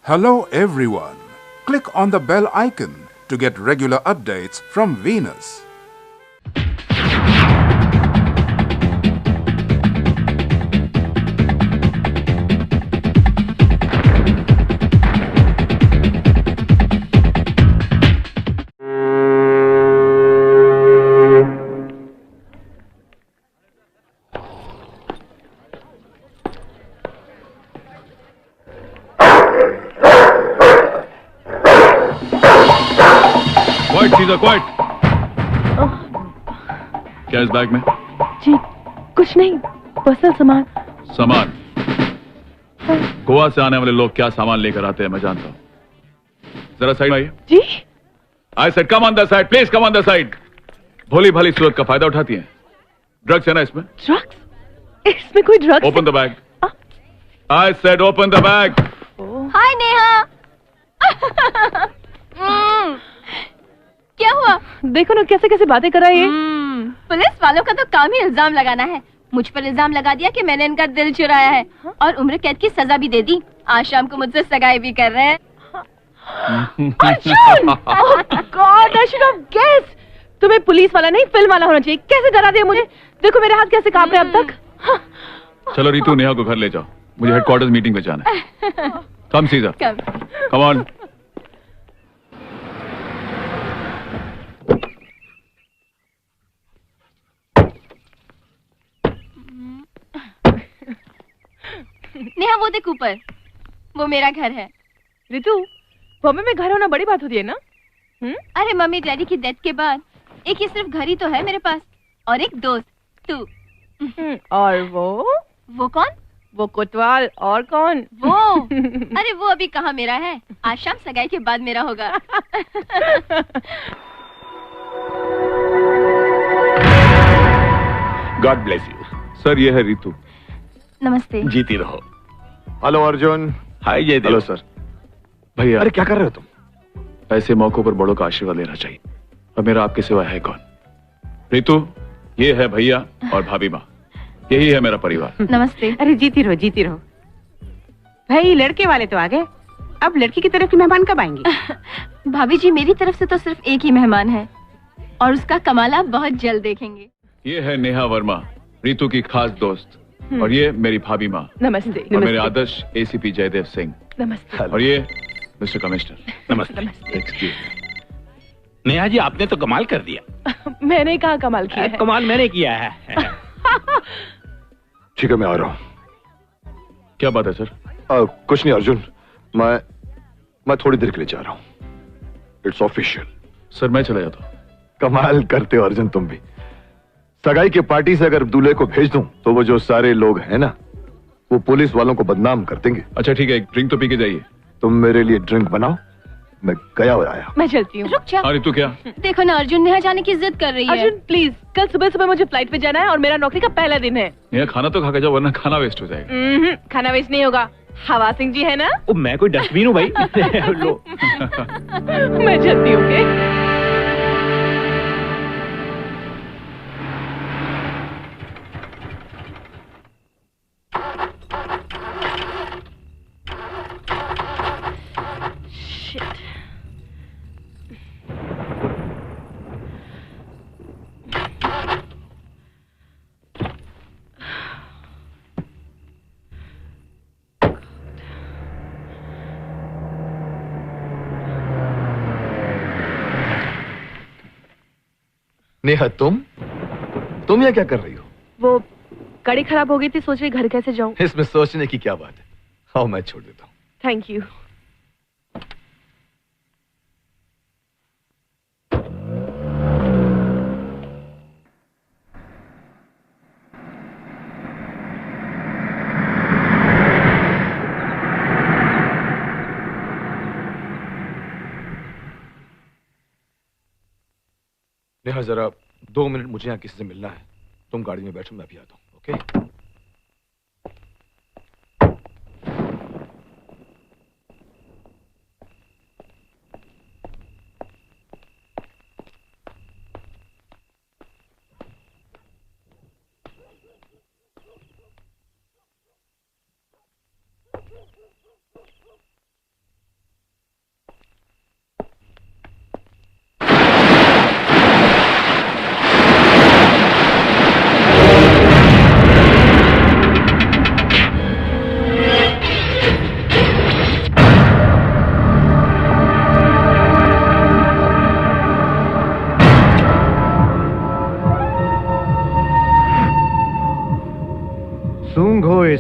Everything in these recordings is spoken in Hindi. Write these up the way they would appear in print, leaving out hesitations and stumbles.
Hello everyone. Click on the bell icon to get regular updates from Venus. Quite सीधा क्वाइट। क्या इस बैग में? जी कुछ नहीं, पर्सनल सामान। सामान? गोवा से आने वाले लोग क्या सामान लेकर आते हैं मैं जानता हूँ। जरा साइड आइए। जी I said come on the side, please come on the side. भोली भाली सूरत का फायदा उठाती हैं। ड्रग्स है ना इसमें? ड्रग्स? इसमें कोई drugs? Open the bag. I said open the bag. Hi Neha. क्या हुआ? देखो ना कैसे कैसे बातें कर रहा है ये। पुलिस वालों का तो काम ही इल्जाम लगाना है। मुझ पर इल्जाम लगा दिया कि मैंने इनका दिल चुराया है और उम्र कैद की सजा भी दे दी। आज शाम को मुझसे सगाई भी कर रहे हैं। Arjun! Oh God, I should have guessed. तुम्हें पुलिस वाला नहीं फिल्म वाला होना चाहिए। कैसे डरा दिया मुझे। देखो मेरे हाथ कैसे कांप रहे अब तक। चलो रितु, नेहा को घर ले जाओ, मुझे हेडक्वार्टर्स मीटिंग में जाना है। कम सीधा, कम ऑन। नेहा वो देख ऊपर, वो मेरा घर है। रितु, बॉम्बे में घर होना बड़ी बात होती है ना? अरे मम्मी डैडी की डेथ के बाद एक ही सिर्फ घर ही तो है मेरे पास, और एक दोस्त तू। और वो कौन? वो कोतवाल। और कौन? वो अरे वो अभी कहाँ मेरा है, आज शाम सगाई के बाद मेरा होगा। God bless you. सर ये है रितु। नमस्ते। जीती रहो। Hello Arjun. Hi Jaidev. Hello sir. भैया, अरे क्या कर रहे हो तुम? ऐसे मौकों पर बड़ों का आशीर्वाद लेना चाहिए, और मेरा आपके सिवा है कौन? रितु, ये है भैया और भाभी माँ, यही है मेरा परिवार। नमस्ते। अरे जीती रहो भाई। लड़के वाले तो आ गए, अब लड़की की तरफ के मेहमान कब आएंगे? भाभी जी मेरी तरफ से तो सिर्फ एक ही मेहमान है, और उसका कमाल आप बहुत जल्द देखेंगे। ये है नेहा वर्मा, रितु की खास दोस्त, और ये मेरी भाभी माँ नमस्ते। और मेरे आदर्श एसीपी जयदेव सिंह, नमस्ते। और ये मिस्टर कमिश्नर। नमस्ते। एक्सक्यूज। नेहा जी आपने तो कमाल कर दिया। मैंने कहा कमाल किया है। कमाल मैंने किया है। ठीक है मैं आ रहा हूँ। क्या बात है सर? कुछ नहीं अर्जुन, मैं थोड़ी देर के लिए जा रहा हूँ। It's official. सर मैं चला जाता हूँ। कमाल करते हो अर्जुन तुम भी। सगाई की पार्टी से अगर दूल्हे को भेज दूं तो वो जो सारे लोग हैं ना, वो पुलिस वालों को बदनाम कर देंगे। अच्छा ठीक है, एक ड्रिंक तो पी के जाइए। तुम मेरे लिए ड्रिंक बनाओ, मैं गया और आया। मैं चलती हूँ। रुक जा। हाँ रितु क्या? देखो ना अर्जुन, नेहा जाने की जिद कर रही है। अर्जुन प्लीज, कल सुबह सुबह मुझे फ्लाइट पे जाना है और मेरा नौकरी का पहला दिन है। नेहा खाना तो खा के जाओ, वरना खाना वेस्ट हो जाएगा। खाना वेस्ट नहीं होगा। हवा सिंह जी है ना? मैं कोई डस्टबिन हूँ भाई। लो। मैं चलती हूँ। ओके? नेहा तुम यहाँ क्या कर रही हो? वो गाड़ी खराब हो गई थी, सोच रही घर कैसे जाऊं। इसमें सोचने की क्या बात है। आओ मैं छोड़ देता हूँ। Thank you. नेहा जरा 2 मिनट मुझे यहाँ किसी से मिलना है। तुम गाड़ी में बैठो, मैं भी आता हूँ। ओके?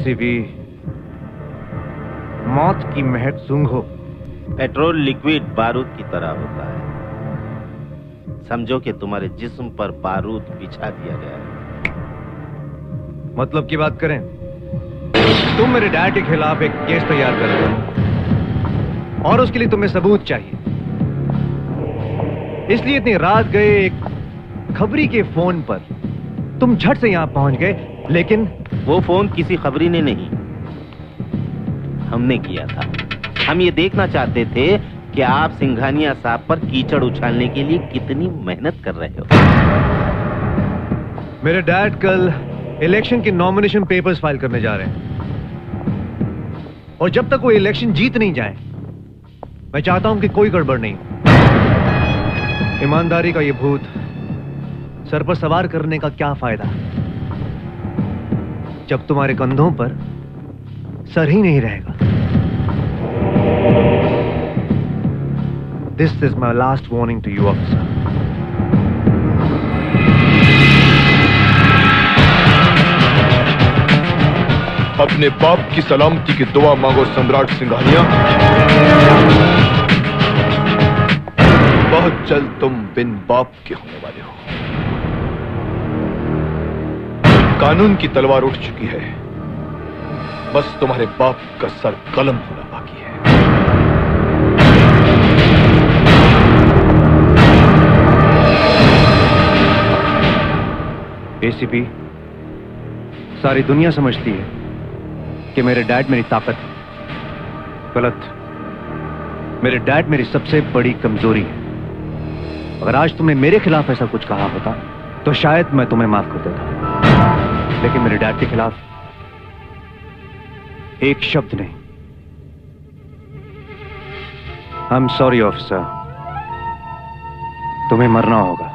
एसीपी, मौत की महक सूंघो। पेट्रोल लिक्विड बारूद की तरह होता है। समझो कि तुम्हारे जिस्म पर बारूद बिछा दिया गया है। मतलब की बात करें, तुम मेरे डैड के खिलाफ एक केस तैयार कर रहे हो और उसके लिए तुम्हें सबूत चाहिए। इसलिए इतनी रात गए एक खबरी के फोन पर तुम झट से यहां पहुंच गए, लेकिन वो फोन किसी खबरी ने नहीं, हमने किया था। हम ये देखना चाहते थे कि आप सिंघानिया साहब पर कीचड़ उछालने के लिए कितनी मेहनत कर रहे हो। मेरे डैड कल इलेक्शन के नॉमिनेशन पेपर्स फाइल करने जा रहे हैं और जब तक वो इलेक्शन जीत नहीं जाए, मैं चाहता हूं कि कोई गड़बड़ नहीं हो। ईमानदारी का ये भूत सर पर सवार करने का क्या फायदा जब तुम्हारे कंधों पर सर ही नहीं रहेगा। This is my last warning to you officer. अपने बाप की सलामती की दुआ मांगो सम्राट सिंघानिया। बहुत जल्द तुम बिन बाप के होने वाले हो। कानून की तलवार उठ चुकी है, बस तुम्हारे बाप का सर कलम होना बाकी है। एसीपी, सारी दुनिया समझती है कि मेरे डैड मेरी ताकत है। गलत। मेरे डैड मेरी सबसे बड़ी कमजोरी है। अगर आज तुमने मेरे खिलाफ ऐसा कुछ कहा होता तो शायद मैं तुम्हें माफ कर देता, लेकिन मेरे डैड के खिलाफ एक शब्द नहीं। आई एम सॉरी ऑफिसर, तुम्हें मरना होगा।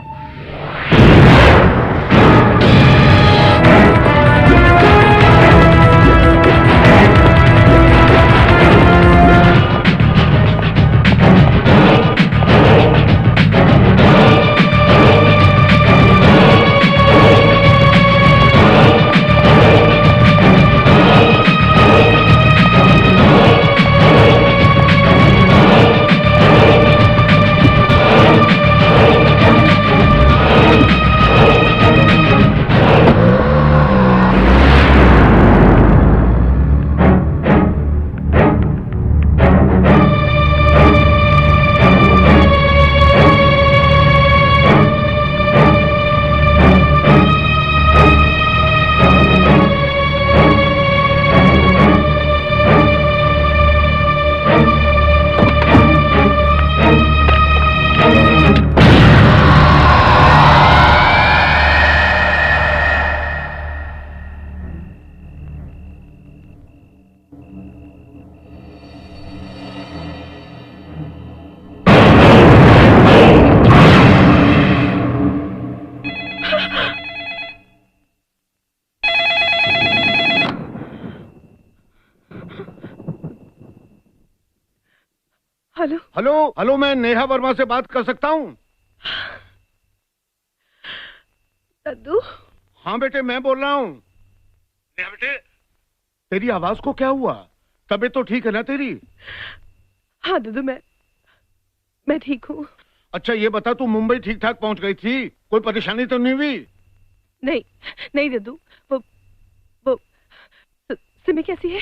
हेलो हेलो हेलो, मैं नेहा वर्मा से बात कर सकता हूँ? दद्दू। हाँ बेटे, मैं बोल रहा हूँ। नेहा बेटे, तेरी आवाज को क्या हुआ? तबीयत तो ठीक है ना तेरी? हाँ दद्दू, मैं ठीक हूँ। अच्छा ये बता, तू मुंबई ठीक ठाक पहुँच गई थी? कोई परेशानी तो नहीं हुई? नहीं दद्दू, वो सिमी कैसी है?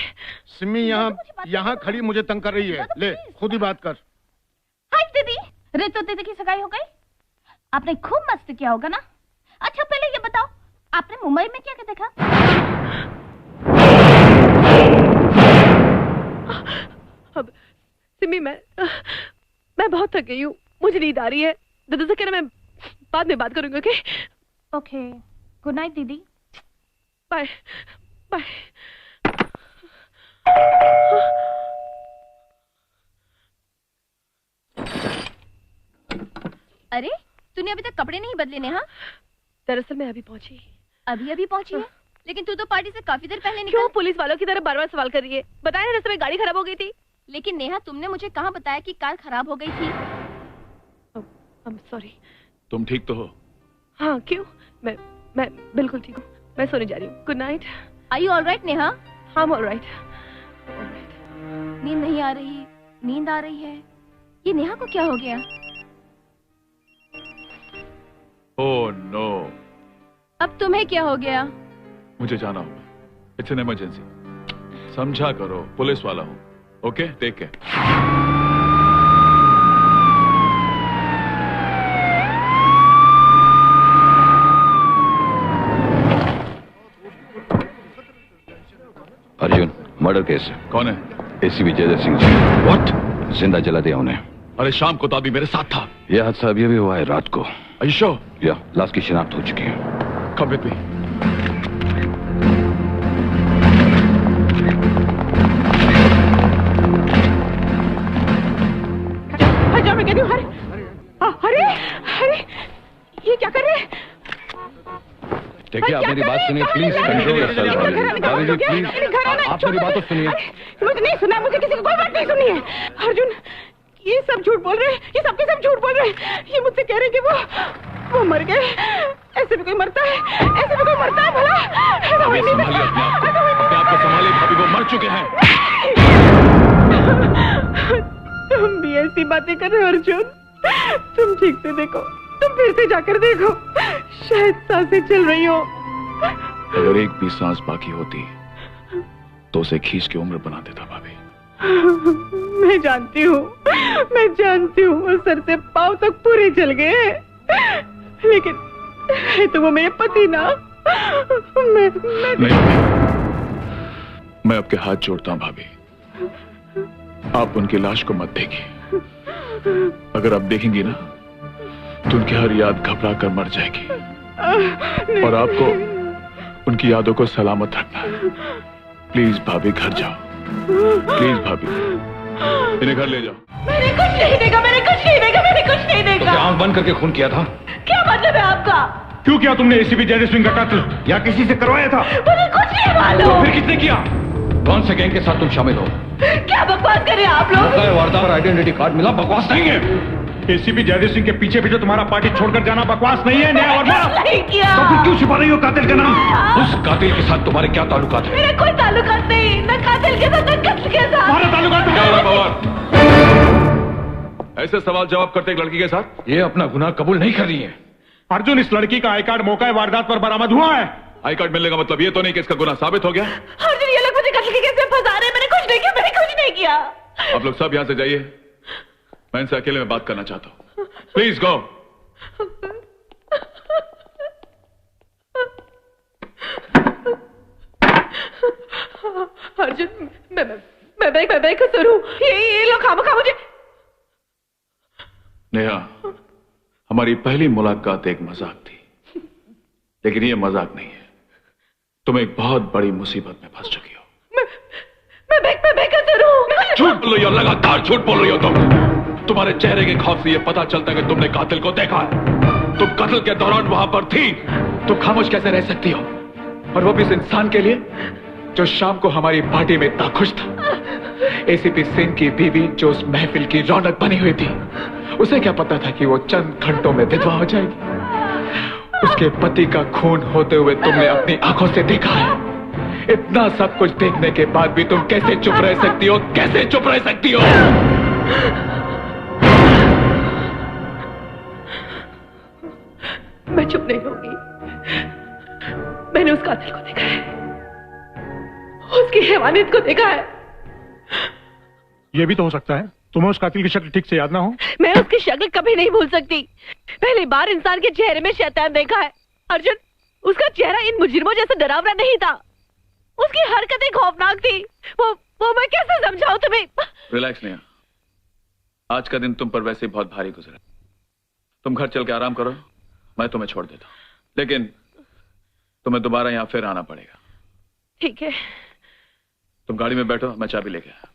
सिमी यहाँ खड़ी मुझे तंग कर रही है। ले खुद ही बात कर। हाय दीदी, रितु दीदी की सगाई हो गई? आपने खूब मस्ती किया होगा ना? अच्छा पहले ये बताओ, आपने मुंबई में क्या क्या देखा? अब सिमी, मैं बहुत थक गई हूँ, मुझे नींद आ रही है। दद्दू से कहना मैं बाद में बात करूंगी। ओके ओके, गुड नाइट दीदी। Bye bye. अरे तूने अभी तक कपड़े नहीं बदले नेहा? दरअसल मैं अभी पहुंची। अभी पहुंची है? लेकिन तू तो पार्टी से काफी देर पहले निकल। क्यों पुलिस वालों की तरह बार बार सवाल कर रही है? बताया रास्ते में गाड़ी खराब हो गई थी। लेकिन नेहा, तुमने मुझे कहाँ बताया कि कार खराब हो गई थी? I'm sorry। तुम ठीक तो हो? हाँ, क्यों? मैं बिल्कुल ठीक हूँ। मैं सोने जा रही हूँ। Good night. Are you all right, Neha? I'm all right. नींद नहीं आ रही, नींद आ रही है। ये नेहा को क्या हो गया? Oh no. अब तुम्हें क्या हो गया? मुझे जाना होगा। It's an emergency. समझा करो, पुलिस वाला हूँ। Okay, take care. Arjun, murder case है। कौन है? एसीपी जयदर सिंह जी। व्हाट? जिंदा जला दिया उन्हें। अरे शाम को तो अभी मेरे साथ था। यह हादसा अभी अभी हुआ है रात को। Are you sure? या लाश की शिनाख्त हो चुकी है। Come with me. हट जाओ, मैं कहती हूँ। अरे अरे ये क्या कर रहे हैं? देखिए, आप मेरी बात सुनिए प्लीज। Control yourself. भाभी जी प्लीज, आप मेरी बात तो सुनिए। मुझे नहीं सुना, मुझे किसी को कोई बात नहीं सुनी है। अर्जुन, ये सब झूठ बोल रहे हैं, ये सबके सब झूठ बोल रहे हैं। ये मुझसे कह रहे हैं कि वो मर गए। ऐसे भी कोई मरता है? ऐसे भी कोई मरता है भला? संभालिए अपने आप को संभालिए। भाभी वो मर चुके हैं। तुम भी ऐसी बातें कर रहे हो अर्जुन? तुम ठीक से देखो, तुम फिर से जाकर देखो, शायद सांसें चल रही हो। अगर एक भी सांस बाकी होती तो उसे खींच के उम्र बना देता भाभी। मैं जानती हूँ, मैं जानती हूँ, वो सर से पांव तक पूरे जल गए, लेकिन है तो वो मेरे पति ना। मैं आपके हाथ जोड़ता हूँ भाभी। आप उनकी लाश को मत देखिए। अगर आप देखेंगी ना तो उनकी हर याद घबरा कर मर जाएगी। और आपको उनकी यादों को सलामत रखना है। प्लीज भाभी घर जाओ, प्लीज भाभी, इन्हें घर ले जाओ। मैंने कुछ नहीं देखा, मैंने कुछ नहीं देखा, मैंने कुछ नहीं देखा। तो आंख बंद करके खून किया था? क्या मतलब है आपका? क्यों किया तुमने एसीपी जयदर सिंह का कत्ल? या किसी से करवाया था? मुझे कुछ नहीं मालूम। तो फिर किसने किया? कौन से गैंग के साथ तुम शामिल हो? क्या बकवास कर रहे हैं आप लोग? वारदात और आइडेंटिटी कार्ड मिला, बकवास नहीं है। एसीपी जयदर सिंह के पीछे पीछे तुम्हारा पार्टी छोड़कर जाना बकवास नहीं है? न्याय वर्मा नहीं किया। तो फिर क्यों छुपा रही हो कातिल का नाम? उस कातिल के साथ तुम्हारे क्या ताल्लुकात है? मेरे कोई ताल्लुकात नहीं, न कातिल के साथ न कत्ल के साथ। तुम्हारा ताल्लुकात क्या हो रहा है पवार? ऐसे सवाल जवाब करते एक लड़की के साथ? ये अपना गुनाह कबूल नहीं कर रही है। अर्जुन, इस लड़की का आई कार्ड मौका वारदात पर बरामद हुआ है। आई कार्ड मिलने का मतलब ये तो नहीं कि इसका गुनाह साबित हो गया। अर्जुन, ये लोग मुझे कत्ल के केस में फंसा रहे हैं। मैंने कुछ नहीं किया, मैंने कुछ नहीं किया। आप लोग सब यहां से जाइए, मैं इनसे अकेले में बात करना चाहता हूं। Please go. अर्जुन, मैं कसूर हूँ। ये लोग खामखा मुझे। नेहा, हमारी पहली मुलाकात एक मजाक थी, लेकिन ये मजाक नहीं है। तुम एक बहुत बड़ी मुसीबत में फंस चुकी हो। मैं बेकसूर हूँ। झूठ बोल रही हो, लगातार झूठ बोल रही हो तुम। तुम्हारे चेहरे के खौफ से यह पता चलता है कि तुमने कातिल को देखा है। तुम कत्ल के दौरान वहां पर थी। तुम खामोश कैसे रह सकती हो? और वो भी इस इंसान के लिए जो शाम को हमारी पार्टी में इतना खुश था। एसीपी सिंह की बीवी जो उस महफिल की रौनक बनी हुई थी, उसे क्या पता था कि वो चंद घंटों में विधवा हो जाएगी। उसके पति का खून होते हुए तुमने अपनी आंखों से देखा है। इतना सब कुछ देखने के बाद भी तुम कैसे चुप रह सकती हो? कैसे चुप रह सकती हो? मैं चुप नहीं होगी। मैंने उस कातिल को देखा है, उसकी हैवानियत को देखा है। यह भी तो हो सकता है तुम्हें उस कातिल की शक्ल ठीक से याद ना हो। मैं उसकी शक्ल कभी नहीं भूल सकती। पहली बार इंसान के चेहरे में शैतान देखा है। अर्जुन, उसका चेहरा इन मुजरिमों जैसा डरावना नहीं था। उसकी हरकतें खौफनाक थी। वो मैं कैसे समझाऊं तुम्हें? रिलैक्स नेहा, आज का दिन तुम पर वैसे बहुत भारी गुजरा। तुम घर चल के आराम करो, मैं तुम्हें छोड़ देता हूं, लेकिन तुम्हें दोबारा यहां फिर आना पड़ेगा। ठीक है। तुम गाड़ी में बैठो, मैं चाबी लेके आया।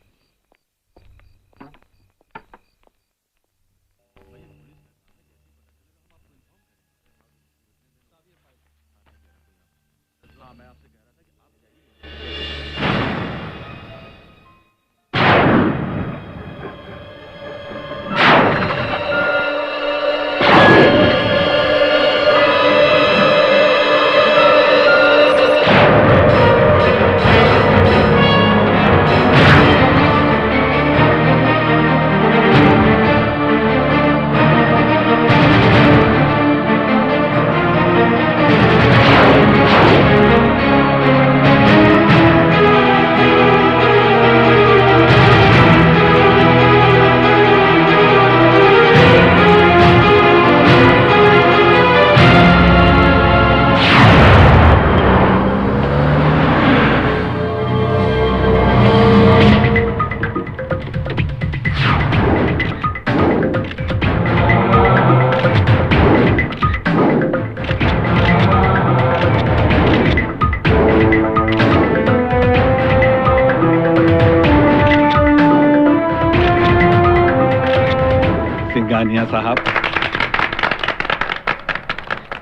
सिंघानिया साहब,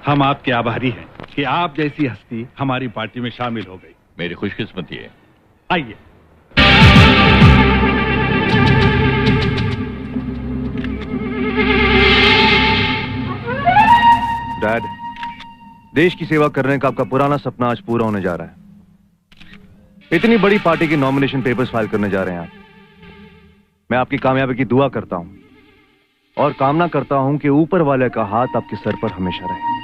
हम आपके आभारी हैं कि आप जैसी हस्ती हमारी पार्टी में शामिल हो गई। मेरी खुशकिस्मती है। आइए। डैड, देश की सेवा करने का आपका पुराना सपना आज पूरा होने जा रहा है। इतनी बड़ी पार्टी के नॉमिनेशन पेपर्स फाइल करने जा रहे हैं आप। मैं आपकी कामयाबी की दुआ करता हूं और कामना करता हूं कि ऊपर वाले का हाथ आपके सर पर हमेशा रहे।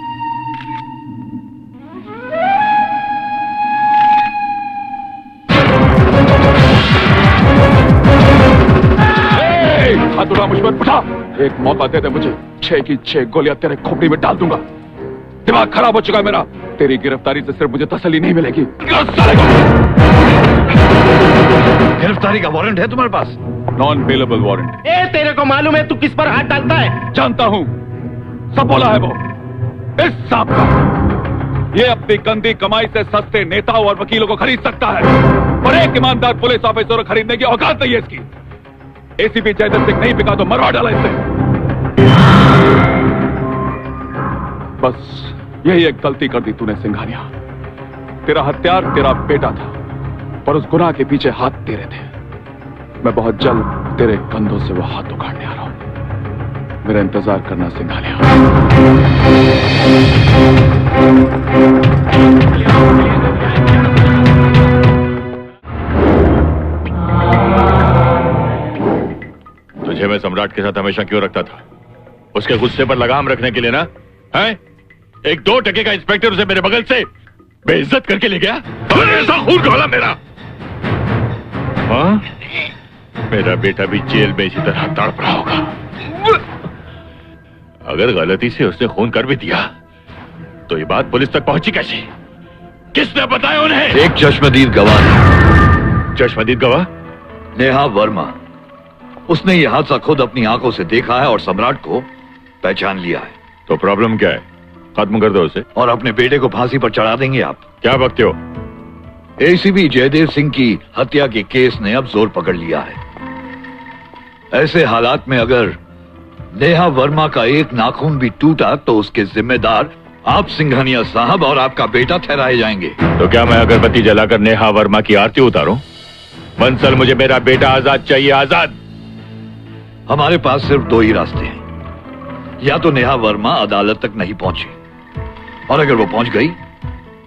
हाथ उठा मुझ पर, उठा। एक मौका दे दे मुझे, 6 की 6 गोलियां तेरे खोपड़ी में डाल दूंगा। दिमाग खराब हो चुका है मेरा। तेरी गिरफ्तारी से सिर्फ मुझे तसल्ली नहीं मिलेगी। गिरफ्तारी का वारंट है तुम्हारे पास? Non bailable warrant. तेरे को मालूम है तू किस पर हाथ डालता है? जानता हूं, सब बोला है वो। इस सांप का। ये अपनी गंदी कमाई से सस्ते नेताओं और वकीलों को खरीद सकता है, और एक ईमानदार पुलिस ऑफिसर खरीदने की औकात नहीं है इसकी। एसीपी जयदत्त सिंह नहीं बिका तो मरवा डाला इससे। बस यही एक गलती कर दी तूने सिंघानिया। तेरा हत्यार तेरा बेटा था, पर उस गुनाह के पीछे हाथ तेरे थे। मैं बहुत जल्द तेरे कंधों से वो हाथ उखाड़ने आ रहा हूं। मेरा इंतजार करना सिंघानिया। तुझे मैं सम्राट के साथ हमेशा क्यों रखता था? उसके गुस्से पर लगाम रखने के लिए ना? हैं? एक 2 टके का इंस्पेक्टर उसे मेरे बगल से बेइज्जत करके ले गया। ऐसा खून खोला मेरा। हाँ? मेरा बेटा भी जेल में इसी तरह तड़प रहा होगा। अगर गलती से उसने खून कर भी दिया तो ये बात पुलिस तक पहुंची कैसे? किसने बताया उन्हें? एक चश्मदीद गवाह। चश्मदीद गवाह? नेहा वर्मा। उसने ये हादसा खुद अपनी आंखों से देखा है और सम्राट को पहचान लिया है। तो प्रॉब्लम क्या है? खत्म कर दो उसे और अपने बेटे को फांसी पर चढ़ा देंगे आप। क्या बकते हो? एसीपी जयदेव सिंह की हत्या के केस ने अब जोर पकड़ लिया है। ऐसे हालात में अगर नेहा वर्मा का एक नाखून भी टूटा तो उसके जिम्मेदार आप सिंघानिया साहब और आपका बेटा ठहराए जाएंगे। तो क्या मैं अगरबत्ती जलाकर नेहा वर्मा की आरती उतारूं? बंसल, मुझे मेरा बेटा आजाद चाहिए, आजाद। हमारे पास सिर्फ 2 ही रास्ते हैं। या तो नेहा वर्मा अदालत तक नहीं पहुंची, और अगर वो पहुंच गई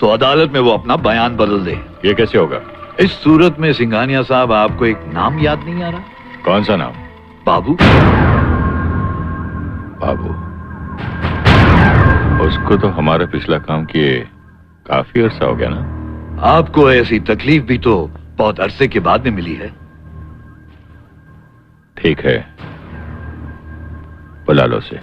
तो अदालत में वो अपना बयान बदल दे। ये कैसे होगा? इस सूरत में सिंघानिया साहब आपको एक नाम याद नहीं आ रहा? कौन सा नाम? बाबू। बाबू? उसको तो हमारा पिछला काम किए काफी अर्सा हो गया ना। आपको ऐसी तकलीफ भी तो बहुत अरसे के बाद में मिली है। ठीक है, बुला लो उसे।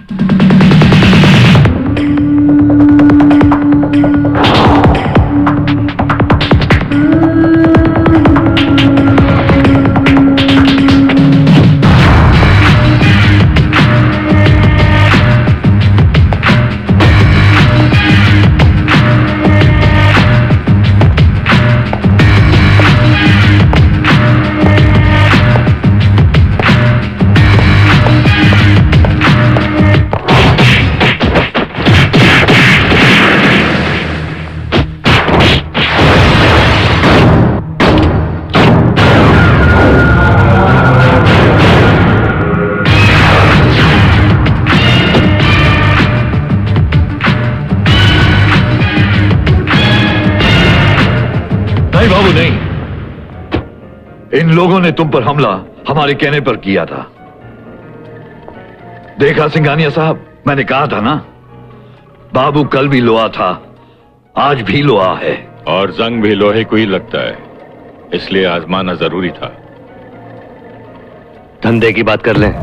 इन लोगों ने तुम पर हमला हमारे कहने पर किया था। देखा सिंघानिया साहब, मैंने कहा था ना, बाबू कल भी लोहा था, आज भी लोहा है। और जंग भी लोहे को ही लगता है, इसलिए आजमाना जरूरी था। धंधे की बात कर लें।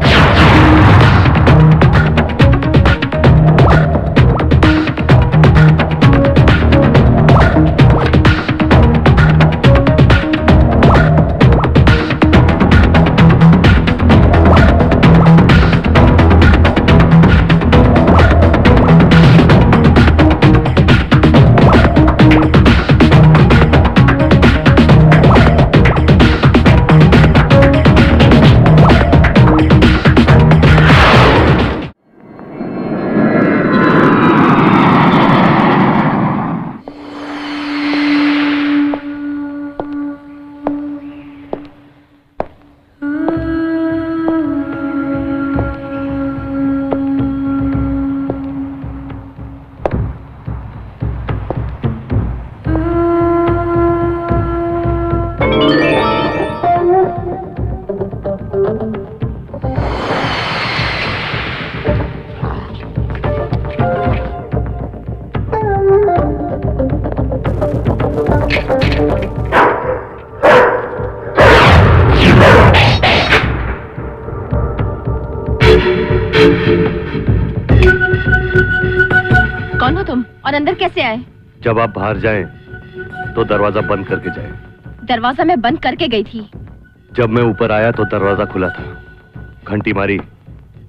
कौन हो तुम और अंदर कैसे आए? जब आप बाहर जाएं, तो दरवाजा बंद करके जाएं। दरवाजा मैं बंद करके गई थी। जब मैं ऊपर आया तो दरवाजा खुला था। घंटी मारी,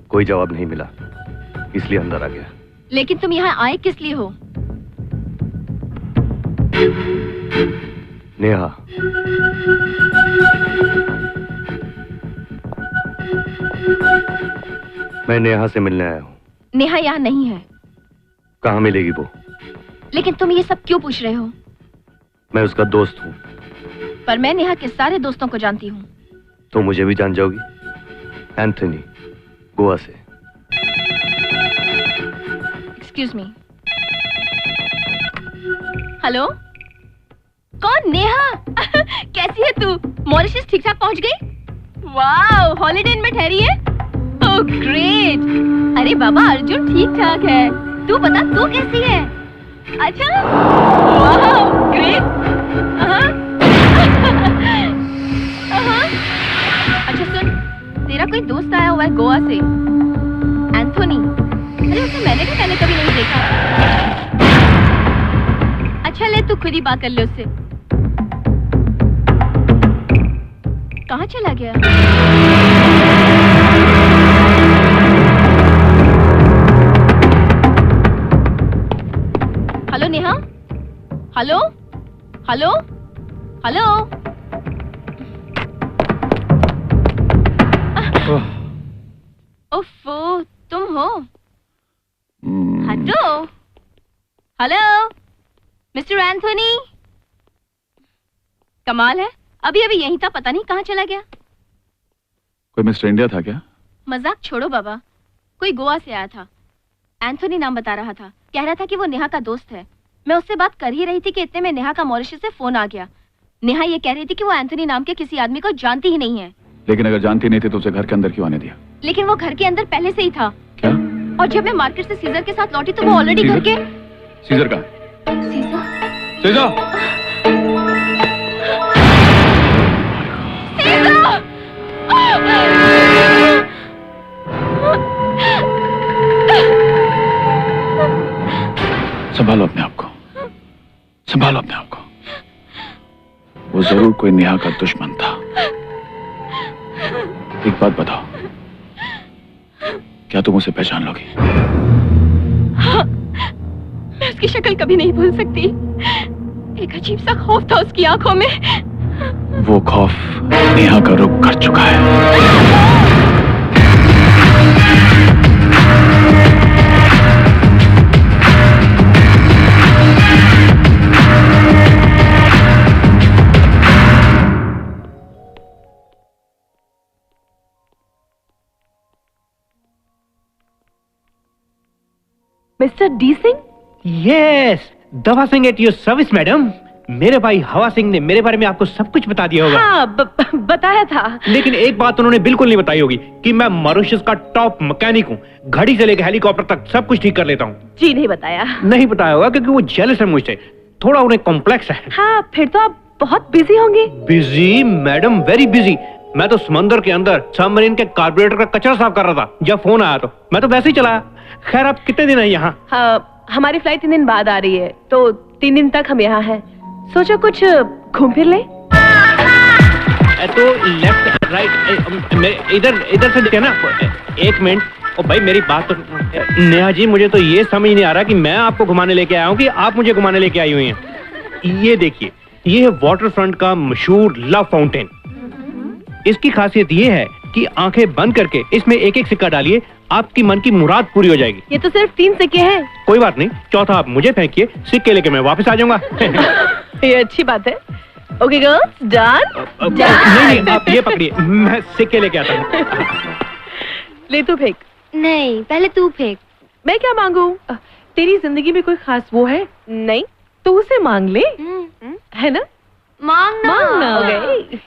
कोई जवाब नहीं मिला, इसलिए अंदर आ गया। लेकिन तुम यहाँ आए किस लिए हो? नेहा, मैं नेहा से मिलने आया हूँ। नेहा यहाँ नहीं है। कहाँ मिलेगी वो? लेकिन तुम ये सब क्यों पूछ रहे हो? मैं उसका दोस्त हूँ। पर मैं नेहा के सारे दोस्तों को जानती हूँ। तो मुझे भी जान जाओगी? एंथनी, गोवा से। Excuse me. हेलो, कौन? नेहा कैसी है तू? मॉरिशस ठीक ठाक पहुंच गई? वाह, हॉलिडे इन में ठहरी है? Oh great. अरे बाबा, अर्जुन ठीक ठाक है। तू बता, तू कैसी है? अच्छा, वाह ग्रेट। अच्छा सुन, तेरा कोई दोस्त आया हुआ है गोवा से, एंथोनी। अरे उसे मैंने भी पहले कभी नहीं देखा। अच्छा ले, तू खुद ही बात कर ले उससे। कहाँ चला गया? Hello Neha, hello hello hello. ओफो, तुम हो? हटो। Hello mister Anthony. कमाल है, अभी अभी यहीं था, पता नहीं कहाँ चला गया। कोई मिस्टर इंडिया था क्या? मजाक छोड़ो बाबा, कोई गोवा से आया था। एंथोनी नाम बता रहा था, कह रहा था कि वो नेहा का दोस्त है। मैं उससे बात कर ही रही थी कि इतने में नेहा का मॉरिशस से फोन आ गया। नेहा ये कह रही थी कि वो एंथोनी नाम के किसी आदमी को जानती ही नहीं है। लेकिन अगर जानती नहीं थी तो उसे घर के अंदर क्यों आने दिया? लेकिन वो घर के अंदर पहले से ही था। क्या? और जब मैं मार्केट से सीजर के साथ लौटी तो वो ऑलरेडी घर के। सीजर कहाँ? सीजर? सीजर! संभालो अपने आप को, संभालो अपने आप को। वो जरूर कोई नेहा का दुश्मन था। एक बात बताओ, क्या तुम उसे पहचान लोगी? हाँ, मैं उसकी शक्ल कभी नहीं भूल सकती। एक अजीब सा खौफ था उसकी आंखों में। वो खौफ नेहा का रुख कर चुका है। Mister D Singh? यस, दवा Singh at your service madam. मेरे भाई हवा सिंह ने मेरे बारे में आपको सब कुछ बता दिया होगा। हाँ, बताया था। लेकिन एक बात उन्होंने बिल्कुल नहीं बताई होगी कि मैं मॉरिशस का टॉप मैकेनिक हूँ। घड़ी से लेकर हेलीकॉप्टर तक सब कुछ ठीक कर लेता हूँ। जी नहीं बताया। नहीं बताया होगा क्योंकि वो जेलस है मुझसे, थोड़ा उन्हें कॉम्प्लेक्स है। हाँ, फिर तो आप बहुत बिजी होंगे। Busy madam, very busy. मैं तो समंदर के अंदर सबमरीन के कार्बोरेटर का कचरा साफ कर रहा था जब फोन आया, तो मैं तो वैसे ही चला। खैर, आप कितने दिन है यहाँ? हाँ, हमारी फ्लाइट 3 दिन बाद आ रही है, तो 3 दिन तक हम यहाँ हैं। सोचो कुछ घूम फिर ले। तो लेफ्ट राइट इधर से देखिए ना। एक मिनट। ओ भाई, मेरी बात तो। नेहा जी, मुझे तो ये समझ नहीं आ रहा कि मैं आपको घुमाने लेके आया हूँ कि आप मुझे घुमाने लेके आई हुई हैं। ये देखिए, ये है वाटर फ्रंट का मशहूर लव फाउंटेन। इसकी खासियत ये है कि आंखें बंद करके इसमें एक एक सिक्का डालिए, आपकी मन की मुराद पूरी हो जाएगी। ये तो सिर्फ 3 सिक्के हैं। कोई बात नहीं, चौथा आप मुझे फेंकिए, सिक्के लेके मैं वापस आ जाऊंगा। ये अच्छी बात है। Okay girls, done? नहीं, आप ये पकड़िए, मैं सिक्के लेके आता हूँ। ले तू फेंक। नहीं, पहले तू फेंक। मैं क्या मांगू? तेरी जिंदगी में कोई खास वो है? नहीं, तू उसे मांग ले, है ना? मांगना। ओके।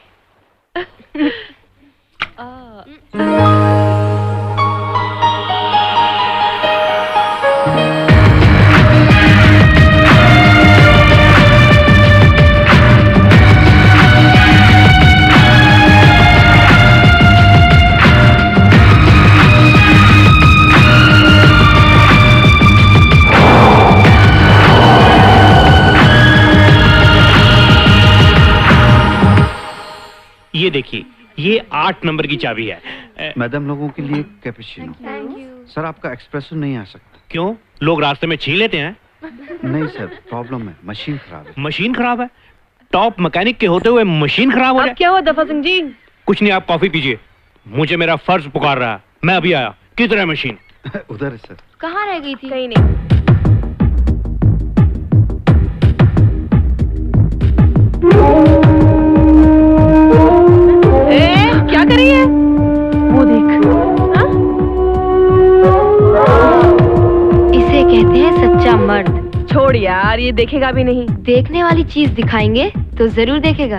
देखिए, ये 8 नंबर की चाबी है। मैडम लोगों के लिए कैपुचिनो। सर आपका एक्सप्रेसो नहीं आ सकता। क्यों? लोग रास्ते में छीन लेते हैं। नहीं सर, प्रॉब्लम है, मशीन खराब है। मशीन खराब है? टॉप मैकेनिक के होते हुए मशीन खराब हो जाए? क्या हुआ दफा सिंह जी? कुछ नहीं, आप कॉफी पीजिए। मुझे मेरा फर्ज पुकार रहा है। मैं अभी आया। किधर है मशीन? उधर है सर। कहाँ रह गई थी? कहीं नहीं। क्या कर रही है? वो देख। हाँ? इसे कहते हैं सच्चा मर्द। छोड़ यार, ये देखेगा भी नहीं। देखने वाली चीज दिखाएंगे तो जरूर देखेगा।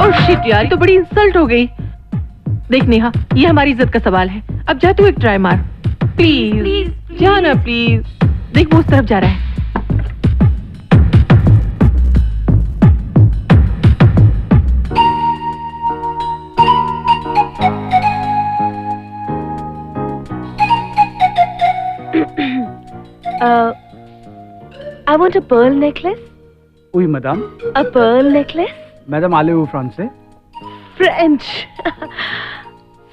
ओह शिट यार, तो बड़ी इंसल्ट हो गई। देख नेहा, ये हमारी इज्जत का सवाल है। अब जा तू एक ट्राई मार प्लीज। जा ना प्लीज। देख वो उस तरफ जा रहा है। I want a pearl necklace. Oui, madame. A pearl necklace? Madame, allez-vous français? French.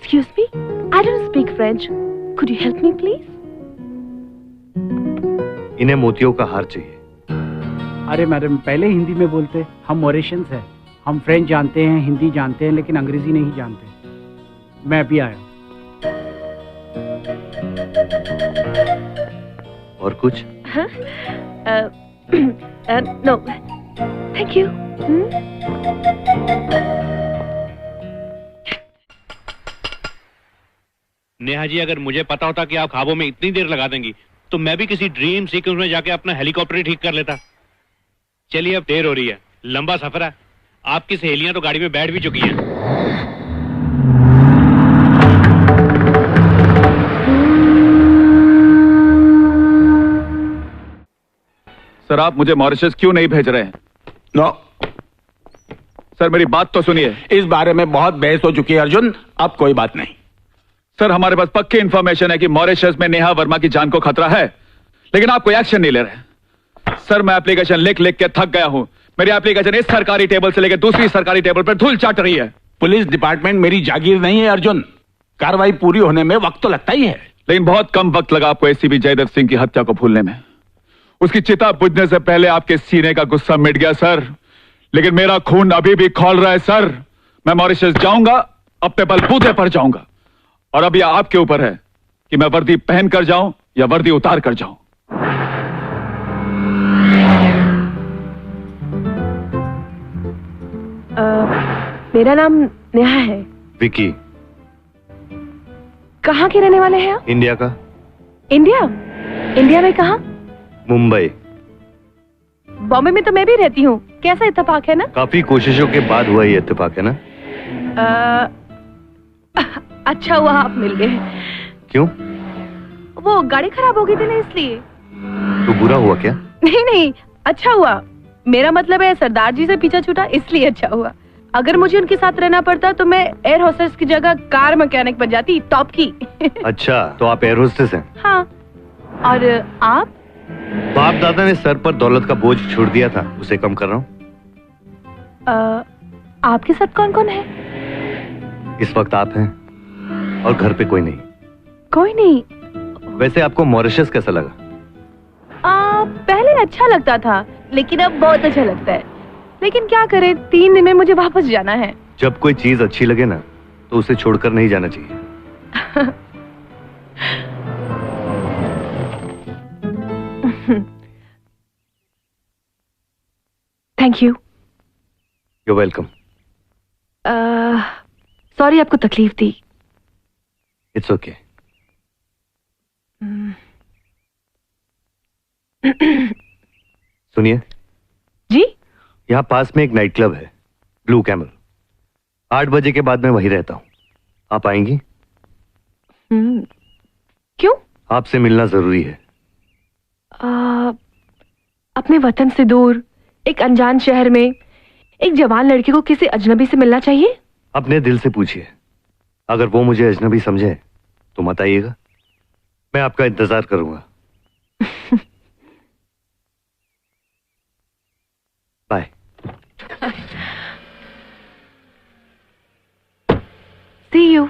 Excuse me? I don't speak French. Could you help me, please? इन्हें मोतियों का हार चाहिए। अरे मैडम, पहले हिंदी में बोलते। हम मॉरिशस हैं। हम फ्रेंच जानते हैं, हिंदी जानते हैं, लेकिन अंग्रेजी नहीं जानते। मैं अभी आया। और कुछ? No. Thank you. Neha ji, अगर मुझे पता होता कि आप ख्वाबों में इतनी देर लगा देंगी तो मैं भी किसी ड्रीम सीक्वेंस में जाके अपना हेलीकॉप्टर ही ठीक कर लेता। चलिए, अब देर हो रही है, लंबा सफर है। आपकी सहेलियां तो गाड़ी में बैठ भी चुकी हैं। सर, आप मुझे मॉरिशस क्यों नहीं भेज रहे हैं? नो सर, मेरी बात तो सुनिए। इस बारे में बहुत बहस हो चुकी है अर्जुन, अब कोई बात नहीं। सर, हमारे पास पक्की इंफॉर्मेशन है कि मॉरिशस में नेहा वर्मा की जान को खतरा है, लेकिन आप कोई एक्शन नहीं ले रहे। सर, मैं एप्लीकेशन लिख लिख के थक गया हूं। मेरी एप्लीकेशन इस सरकारी टेबल से लेकर दूसरी सरकारी टेबल पर धूल चाट रही है। पुलिस डिपार्टमेंट मेरी जागीर नहीं है अर्जुन। कार्रवाई पूरी होने में वक्त तो लगता ही है। लेकिन बहुत कम वक्त लगा आपको एसीपी जयदेव सिंह की हत्या को भूलने में। उसकी चिता बुझने से पहले आपके सीने का गुस्सा मिट गया सर, लेकिन मेरा खून अभी भी खौल रहा है सर। मैं मॉरिशस जाऊंगा, अपने बलबूते पर जाऊंगा, और अब यह आपके ऊपर है कि मैं वर्दी पहन कर जाऊं या वर्दी उतार कर जाऊं। मेरा नाम नेहा है। विकी। कहाँ के रहने वाले हैं आप? इंडिया का। इंडिया? इंडिया में कहाँ? मुंबई। बॉम्बे में तो मैं भी रहती हूँ। कैसा इत्तेफाक है ना? काफी कोशिशों के बाद हुआ ये इत्तेफाक है ना? अच्छा हुआ आप मिल गए। क्यों? वो गाड़ी खराब हो गई थी ना, इसलिए। तो बुरा हुआ क्या? नहीं नहीं, अच्छा हुआ। मेरा मतलब है सरदार जी से पीछा छूटा, इसलिए अच्छा हुआ। अगर मुझे उनके साथ रहना पड़ता तो मैं एयर होस्टेस की जगह कार मैकेनिक बन जाती, टॉप की। अच्छा, तो आप एयर होस्टेस हैं? हाँ। और आप? बाप दादा ने सर पर दौलत का बोझ छोड़ दिया था, उसे कम कर रहा हूँ। आपके साथ कौन कौन है? इस वक्त आप हैं और घर पे कोई नहीं। कोई नहीं? वैसे आपको मॉरिशस कैसा लगा? पहले अच्छा लगता था, लेकिन अब बहुत अच्छा लगता है। लेकिन क्या करें, 3 दिन में मुझे वापस जाना है। जब कोई चीज अच्छी लगे ना, तो उसे छोड़कर नहीं जाना चाहिए। Thank you. You welcome. Sorry आपको तकलीफ दी। It's okay. सुनिए जी, यहाँ पास में एक नाइट क्लब है, ब्लू कैमल। 8 बजे के बाद मैं वहीं रहता हूँ। आप आएंगी? क्यों? आपसे मिलना जरूरी है। अपने वतन से दूर एक अनजान शहर में एक जवान लड़की को किसी अजनबी से मिलना चाहिए? अपने दिल से पूछिए, अगर वो मुझे अजनबी समझे तो मत आइएगा, मैं आपका इंतजार करूंगा। Bye. See you.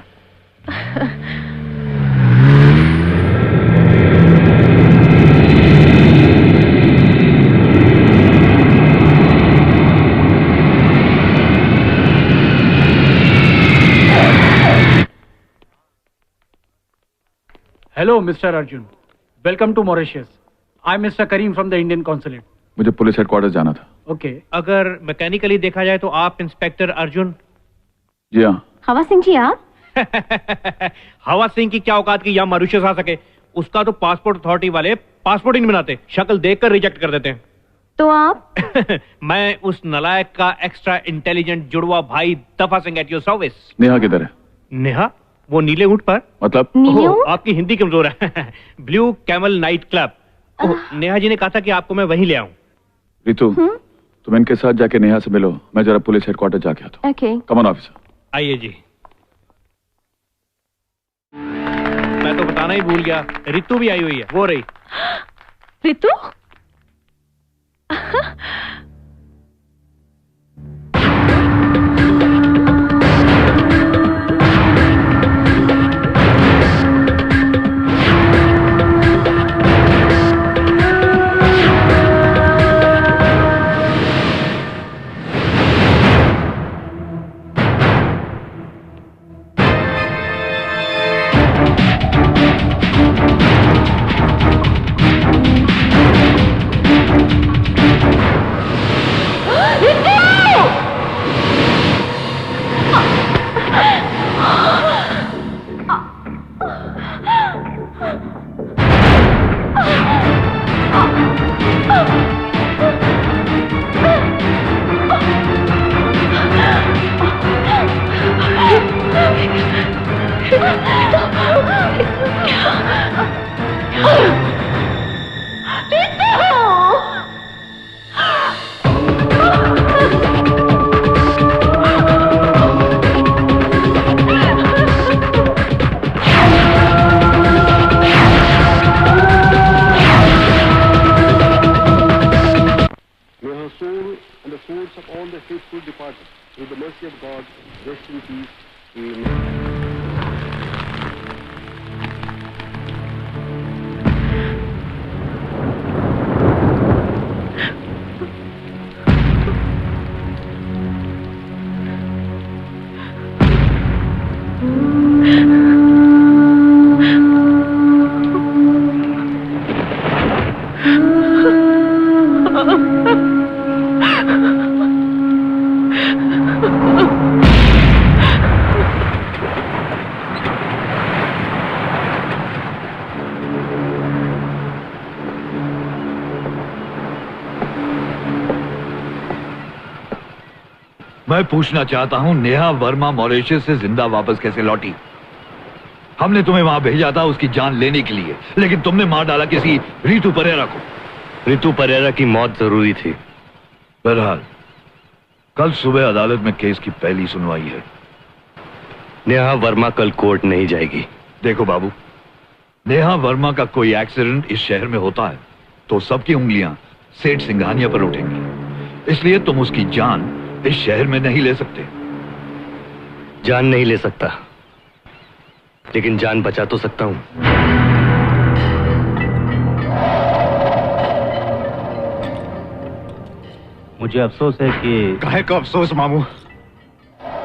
Hello, Mr. Arjun. Welcome to Mauritius. I'm Mr. Kareem from the Indian Consulate. मुझे पुलिस हेडक्वार्टर जाना था। Okay. अगर मैकेनिकली देखा जाए तो आप इंस्पेक्टर अर्जुन? जी हाँ। हवा सिंह जी आप? हवा सिंह की क्या औकात की यहाँ मॉरिशस आ सके? उसका तो पासपोर्ट अथॉरिटी वाले पासपोर्ट ही नहीं बनाते, शक्ल देखकर रिजेक्ट कर देते हैं। तो आप? मैं उस नलायक का एक्स्ट्रा इंटेलिजेंट जुड़वा भाई दफा Singh at your service. Neha किधर है? नेहा? वो नीले ऊंट पर। मतलब? आपकी हिंदी कमजोर है। Blue camel night club. Neha ji ने कहा था कि आपको मैं वहीं ले आऊं। रितु, तुम इनके साथ जाके नेहा से मिलो, मैं जरा पुलिस हेडक्वार्टर जाके आता हूँ। Okay. Come on officer. आइए जी। मैं तो बताना ही भूल गया, रितु भी आई हुई है, वो रही। रितु? मैं पूछना चाहता हूं, नेहा वर्मा मॉरिशस से जिंदा वापस कैसे लौटी? हमने तुम्हें वहां भेजा था उसकी जान लेने के लिए, लेकिन तुमने मार डाला किसी रितु परेरा को। रितु परेरा की मौत जरूरी थी। बहरहाल कल सुबह अदालत में केस की पहली सुनवाई है। नेहा वर्मा कल कोर्ट नहीं जाएगी। देखो बाबू, नेहा वर्मा का कोई एक्सीडेंट इस शहर में होता है तो सबकी उंगलियां सेठ सिंघानिया पर उठेंगी, इसलिए तुम उसकी जान इस शहर में नहीं ले सकते। जान नहीं ले सकता, लेकिन जान बचा तो सकता हूं। मुझे अफसोस है कि काहे का अफसोस मामू?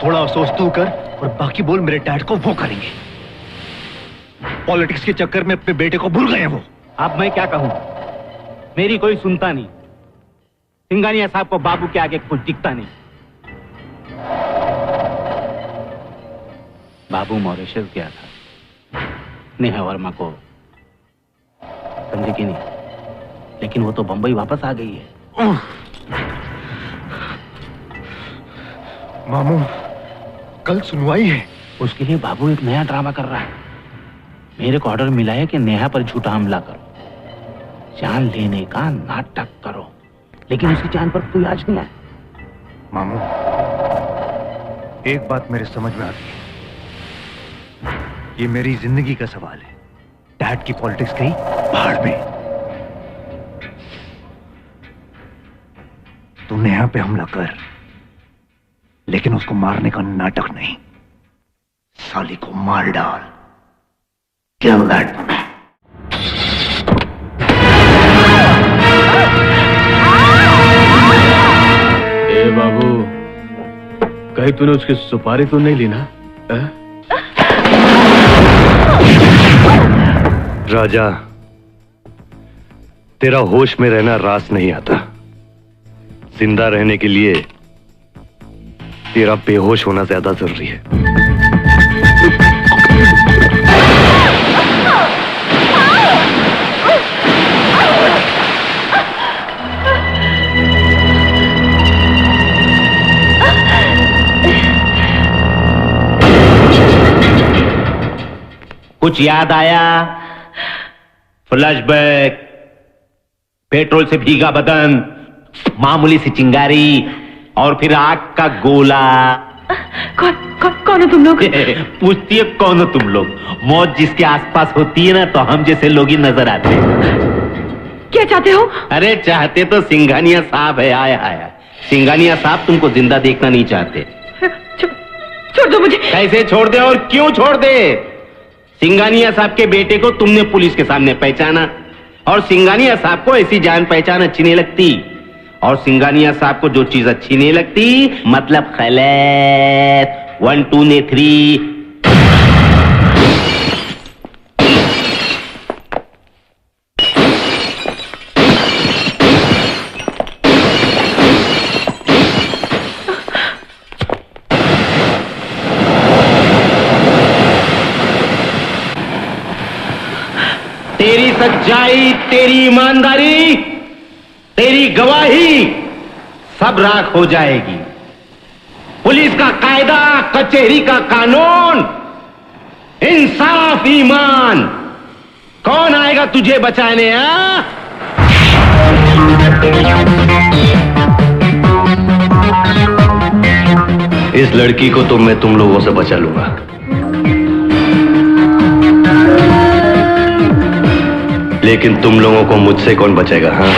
थोड़ा अफसोस तू कर और बाकी बोल मेरे डैड को वो करेंगे। पॉलिटिक्स के चक्कर में अपने बेटे को भूल गए हैं वो। अब मैं क्या कहूं, मेरी कोई सुनता नहीं। सिंघानिया साहब को बाबू के आगे कुछ दिखता नहीं। बाबू मॉरिशस गया था, नेहा वर्मा को समझे कि नहीं, लेकिन वो तो बंबई वापस आ गई है। मामू कल सुनवाई है। उसके लिए बाबू एक नया ड्रामा कर रहा है। मेरे को ऑर्डर मिला है कि नेहा पर झूठा हमला करो, जान लेने का नाटक करो, लेकिन उसकी जान पर कोई आज नहीं आए। मामू एक बात मेरे समझ में आती है, ये मेरी जिंदगी का सवाल है। डैड की पॉलिटिक्स गई भाड़ में। तू नेहा पे हमला कर, लेकिन उसको मारने का नाटक नहीं। साली को मार डाल। Kill that man. ए बाबू, कहीं तूने उसकी सुपारी तो नहीं ली ना? राजा, तेरा होश में रहना रास नहीं आता। जिंदा रहने के लिए तेरा बेहोश होना ज्यादा जरूरी है। कुछ याद आया? फ्लैशबैक, पेट्रोल से भीगा बदन, मामूली सी चिंगारी और फिर आग का गोला। कौन हो तुम लोग? पूछती है कौन हो तुम लोग? मौत जिसके आसपास होती है ना, तो हम जैसे लोग ही नजर आते हैं। क्या चाहते हो? अरे चाहते तो सिंघानिया साहब है। आया सिंघानिया साहब तुमको जिंदा देखना नहीं चाहते। छोड़ दो मुझे। कैसे छोड़ दे और क्यों छोड़ दे? सिंघानिया साहब के बेटे को तुमने पुलिस के सामने पहचाना, और सिंघानिया साहब को ऐसी जान पहचान अच्छी नहीं लगती, और सिंघानिया साहब को जो चीज अच्छी नहीं लगती, मतलब खैलेत 1 2 ने 3। तेरी सच्चाई, तेरी ईमानदारी, तेरी गवाही सब राख हो जाएगी। पुलिस का कायदा, कचहरी का कानून, इंसाफ, ईमान, कौन आएगा तुझे बचाने? इस लड़की को तो मैं तुम लोगों से बचा लूंगा, लेकिन तुम लोगों को मुझसे कौन बचेगा? हाँ,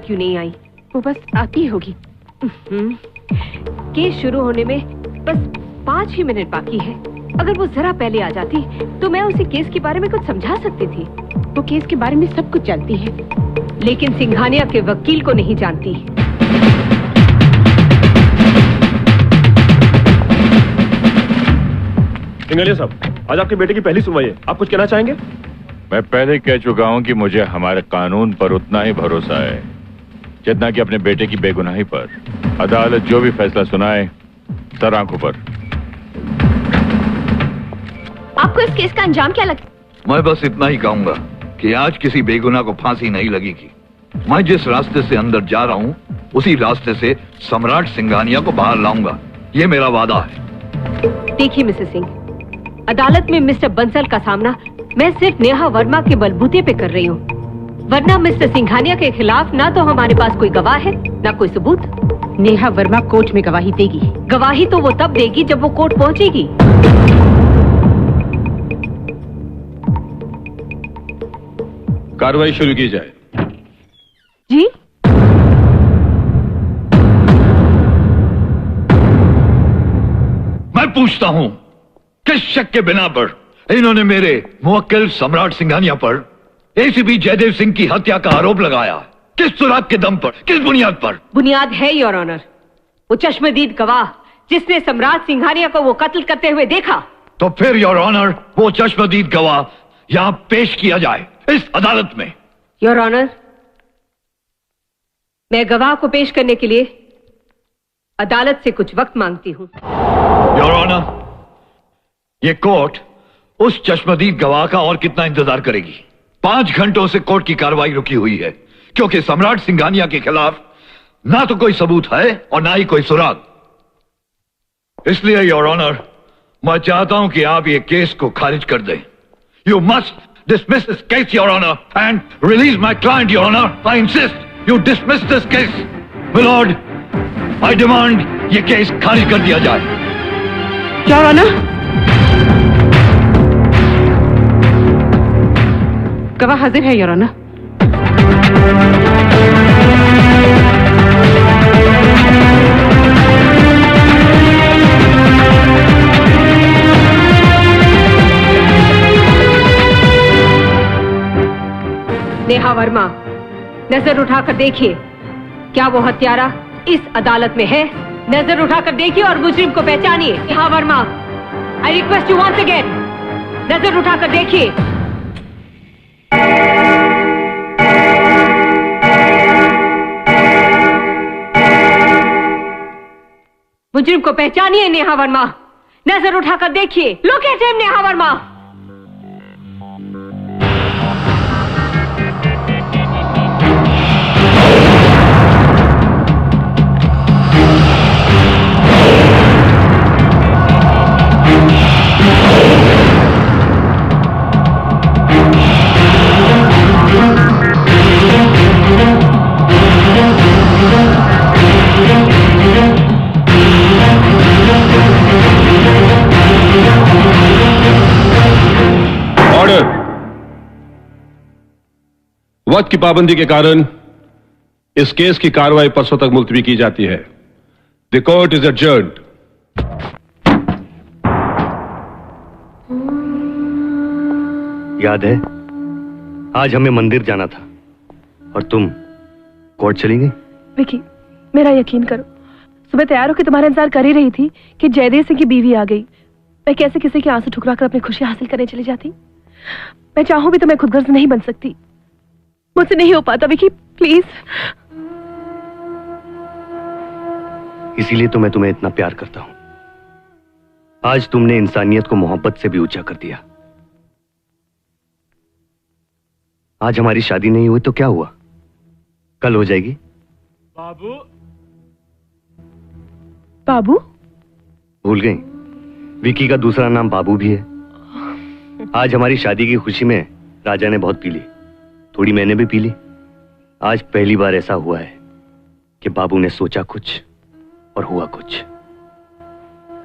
क्यों नहीं आई? वो बस आती होगी। केस शुरू होने में बस 5 ही मिनट बाकी है। अगर वो जरा पहले आ जाती तो मैं उसे केस के बारे में कुछ समझा सकती थी। वो केस के बारे में सब कुछ जानती है, लेकिन सिंघानिया के वकील को नहीं जानती। सिंघानिया साहब, आज आपके बेटे की पहली सुनवाई है, आप कुछ कहना चाहेंगे? मैं पहले कह चुका हूं कि मुझे हमारे कानून पर उतना ही भरोसा है जितना कि अपने बेटे की बेगुनाही पर। अदालत जो भी फैसला सुनाए, सर आंखों पर। आपको इस केस का अंजाम क्या लगता है? मैं बस इतना ही कहूंगा कि आज किसी बेगुनाह को फांसी नहीं लगेगी, मैं जिस रास्ते से अंदर जा रहा हूं उसी रास्ते से सम्राट सिंघानिया को बाहर लाऊंगा। ये मेरा वादा है। देखिए मिस्टर सिंह, अदालत में मिस्टर बंसल का सामना मैं सिर्फ नेहा वर्मा के बलबूते पे कर रही हूँ, वरना मिस्टर सिंघानिया के खिलाफ ना तो हमारे पास कोई गवाह है ना कोई सबूत। नेहा वर्मा कोर्ट में गवाही देगी। गवाही तो वो तब देगी जब वो कोर्ट पहुंचेगी। कार्रवाई शुरू की जाए। जी? मैं पूछता हूं, किस शक के बिना पर इन्होंने मेरे मुवक्किल सम्राट सिंघानिया पर एसीपी जयदेव सिंह की हत्या का आरोप लगाया? किस सुराग के दम पर, किस बुनियाद पर? बुनियाद है योर ऑनर, वो चश्मदीद गवाह जिसने सम्राट सिंघानिया को वो कत्ल करते हुए देखा। तो फिर योर ऑनर वो चश्मदीद गवाह यहां पेश किया जाए इस अदालत में। योर ऑनर, मैं गवाह को पेश करने के लिए अदालत से कुछ वक्त मांगती हूं। योर ऑनर, ये कोर्ट उस चश्मदीद गवाह का और कितना इंतजार करेगी? 5 घंटों से कोर्ट की कार्रवाई रुकी हुई है क्योंकि सम्राट सिंघानिया के खिलाफ ना तो कोई सबूत है और ना ही कोई सुराग। इसलिए योर ऑनर, मैं चाहता हूं कि आप ये केस को खारिज कर दें। You must dismiss this case, Your Honor, and release my client, Your Honor. I insist you dismiss this case. My Lord, I demand ये केस खारिज कर दिया जाए। Your Honor, गवाह हाजिर है, Your Honor। नेहा वर्मा, नजर उठाकर देखिए, क्या वो हत्यारा इस अदालत में है? नजर उठाकर देखिए और मुजरिम को पहचानिए। Neha Verma, I request you once again, नजर उठाकर देखिए। मुजरिम को पहचानिए नेहा वर्मा, नजर उठाकर देखिए। Look at him Neha Verma. वक्त की पाबंदी के कारण इस केस की कार्रवाई परसों तक मुलतवी की जाती है। The court is adjourned. याद है, आज हमें मंदिर जाना था और तुम कोर्ट चली गई। विकी, मेरा यकीन करो, सुबह तैयार होकर तुम्हारा इंतजार कर ही रही थी कि जयदेव सिंह की बीवी आ गई। मैं कैसे किसी के आंसू ठुकराकर अपनी खुशी हासिल करने चली जाती। मैं चाहूं भी तो मैं खुदगर्ज नहीं बन सकती। मुझसे नहीं हो पाता विकी, प्लीज। इसीलिए तो मैं तुम्हें इतना प्यार करता हूं। आज तुमने इंसानियत को मोहब्बत से भी ऊंचा कर दिया। आज हमारी शादी नहीं हुई तो क्या हुआ, कल हो जाएगी। बाबू, बाबू? भूल गई? विकी का दूसरा नाम बाबू भी है। आज हमारी शादी की खुशी में राजा ने बहुत पी ली, थोड़ी मैंने भी पी ली। आज पहली बार ऐसा हुआ है कि बाबू ने सोचा कुछ और हुआ कुछ।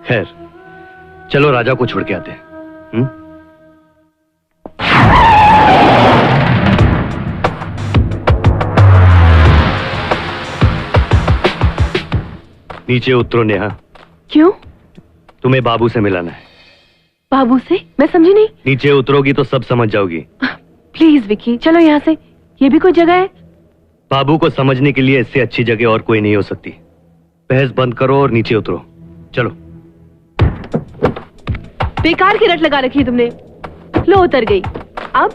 खैर, चलो राजा को छोड़ के आते हैं। नीचे उतरो नेहा। क्यों? तुम्हें बाबू से मिलाना है। बाबू से? मैं समझी नहीं। नीचे उतरोगी तो सब समझ जाओगी। प्लीज विकी, चलो यहाँ से। ये भी कोई जगह है? बाबू को समझने के लिए इससे अच्छी जगह और कोई नहीं हो सकती। बहस बंद करो और नीचे उतरो। चलो। बेकार की रट लगा रखी तुमने। लो, उतर गई। अब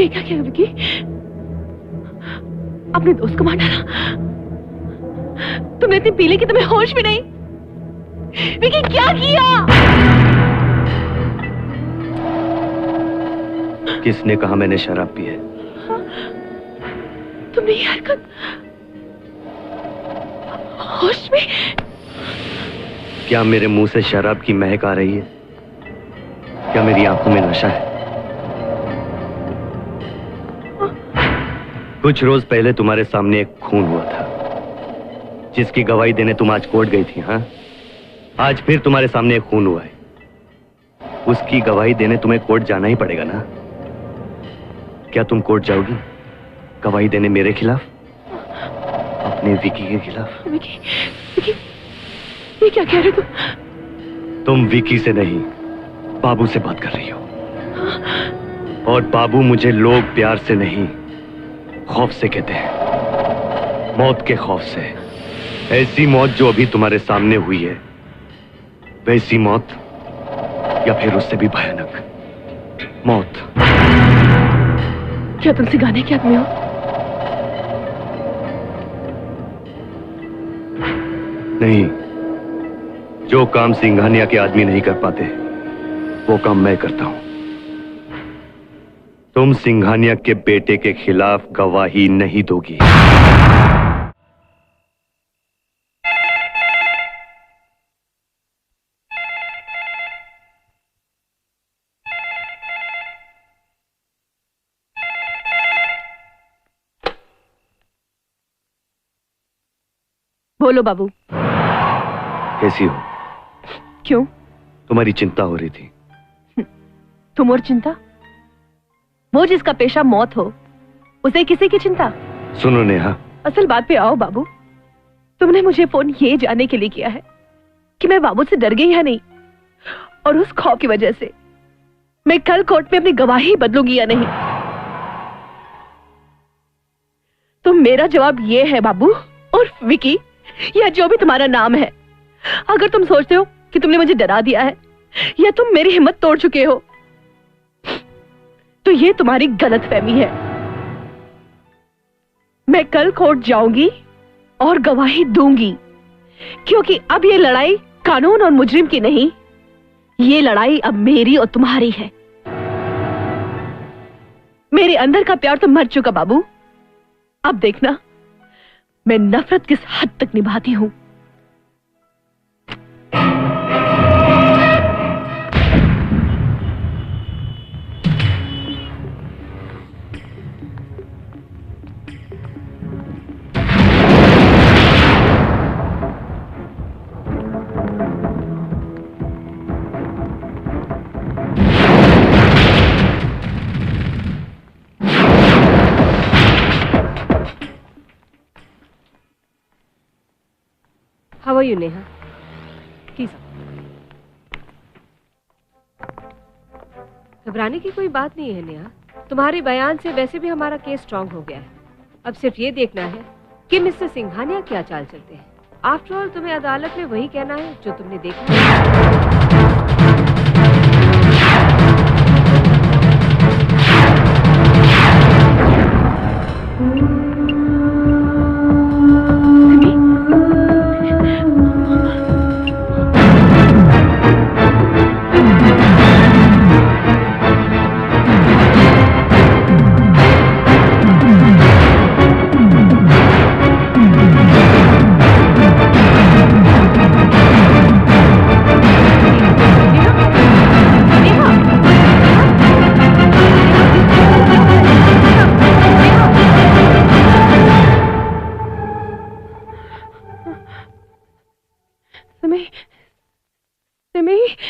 ये क्या किया विकी? अपने दोस्त को मार डाला। तुमने इतनी पी ली कि तुम्हें होश भी नहीं। विकी क्या किया? किसने कहा मैंने शराब पी है? तुमने ये हरकत होश में? क्या मेरे मुंह से शराब की महक आ रही है? क्या मेरी आंखों में नशा है? कुछ रोज पहले तुम्हारे सामने एक खून हुआ था, जिसकी गवाही देने तुम आज कोर्ट गई थी। हाँ, आज फिर तुम्हारे सामने एक खून हुआ है, उसकी गवाही देने तुम्हें कोर्ट जाना ही पड़ेगा ना? क्या तुम कोर्ट जाओगी गवाही देने मेरे खिलाफ, अपने विकी के खिलाफ? विकी, विकी, ये क्या कह रहे हो तुम विकी से नहीं, बाबू से बात कर रही हो। और बाबू मुझे लोग प्यार से नहीं, खौफ से कहते हैं, मौत के खौफ से। ऐसी मौत जो अभी तुम्हारे सामने हुई है, वैसी मौत, या फिर उससे भी भयानक मौत। क्या तुम सिंघानिया के आदमी हो? नहीं, जो काम सिंघानिया के आदमी नहीं कर पाते, वो काम मैं करता हूं। तुम सिंघानिया के बेटे के खिलाफ गवाही नहीं दोगी। बोलो बाबू। कैसी हो? क्यों? तुम्हारी चिंता हो रही थी। तुम और चिंता? वो जिसका पेशा मौत हो, उसे किसी की चिंता? सुनो नेहा, असल बात पे आओ बाबू। तुमने मुझे फोन ये जानने के लिए किया है कि मैं बाबू से डर गई या नहीं, और उस खौफ की वजह से मैं कल कोर्ट में अपनी गवाही बदलूंगी या नहीं। तो मेरा जवाब ये है बाबू, और विकी, या जो भी तुम्हारा नाम है, अगर तुम सोचते हो कि तुमने मुझे डरा दिया है या तुम मेरी हिम्मत तोड़ चुके हो, तो ये तुम्हारी गलतफहमी है। मैं कल कोर्ट जाऊंगी और गवाही दूंगी, क्योंकि अब ये लड़ाई कानून और मुजरिम की नहीं, ये लड़ाई अब मेरी और तुम्हारी है। मेरे अंदर का प्यार तो मर चुका बाबू। अब देखना मैं नफरत किस हद तक निभाती हूं। How are you, Neha? घबराने की कोई बात नहीं है नेहा। तुम्हारे बयान से वैसे भी हमारा केस स्ट्रांग हो गया है। अब सिर्फ ये देखना है कि मिस्टर सिंघानिया क्या चाल चलते हैं। आफ्टर ऑल तुम्हें अदालत में वही कहना है जो तुमने देखा।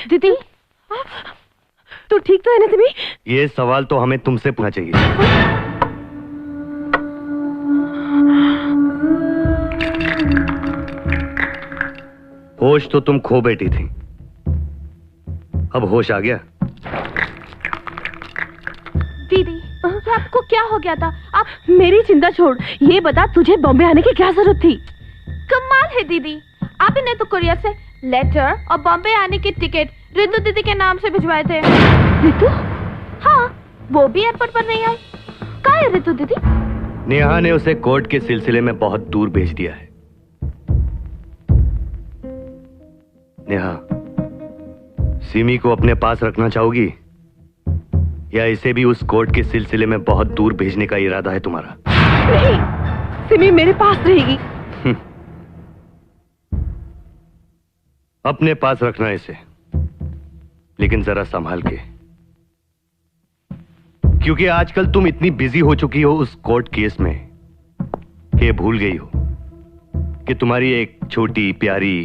दीदी, तू ठीक तो है ना सिमी? ये सवाल तो हमें तुमसे पूछना चाहिए। होश तो तुम खो बैठी थी, अब होश आ गया? दीदी, आपको क्या हो गया था? आप मेरी चिंता छोड़, ये बता तुझे बॉम्बे आने की क्या जरूरत थी? कमाल है दीदी, आपने तो कुरियर से लेटर और बॉम्बे आने की टिकट रितु दीदी के नाम से भिजवाए थे। रितु? हाँ, वो भी एयरपोर्ट पर नहीं आई। रहे तू दीदी? नेहा ने उसे कोर्ट के सिलसिले में बहुत दूर भेज दिया है। नेहा, सिमी को अपने पास रखना चाहोगी या इसे भी उस कोर्ट के सिलसिले में बहुत दूर भेजने का इरादा है तुम्हारा? नहीं, सिमी मेरे पास रहेगी। अपने पास रखना इसे, लेकिन जरा संभाल के, क्योंकि आजकल तुम इतनी बिजी हो चुकी हो उस कोर्ट केस में कि भूल गई हो कि तुम्हारी एक छोटी प्यारी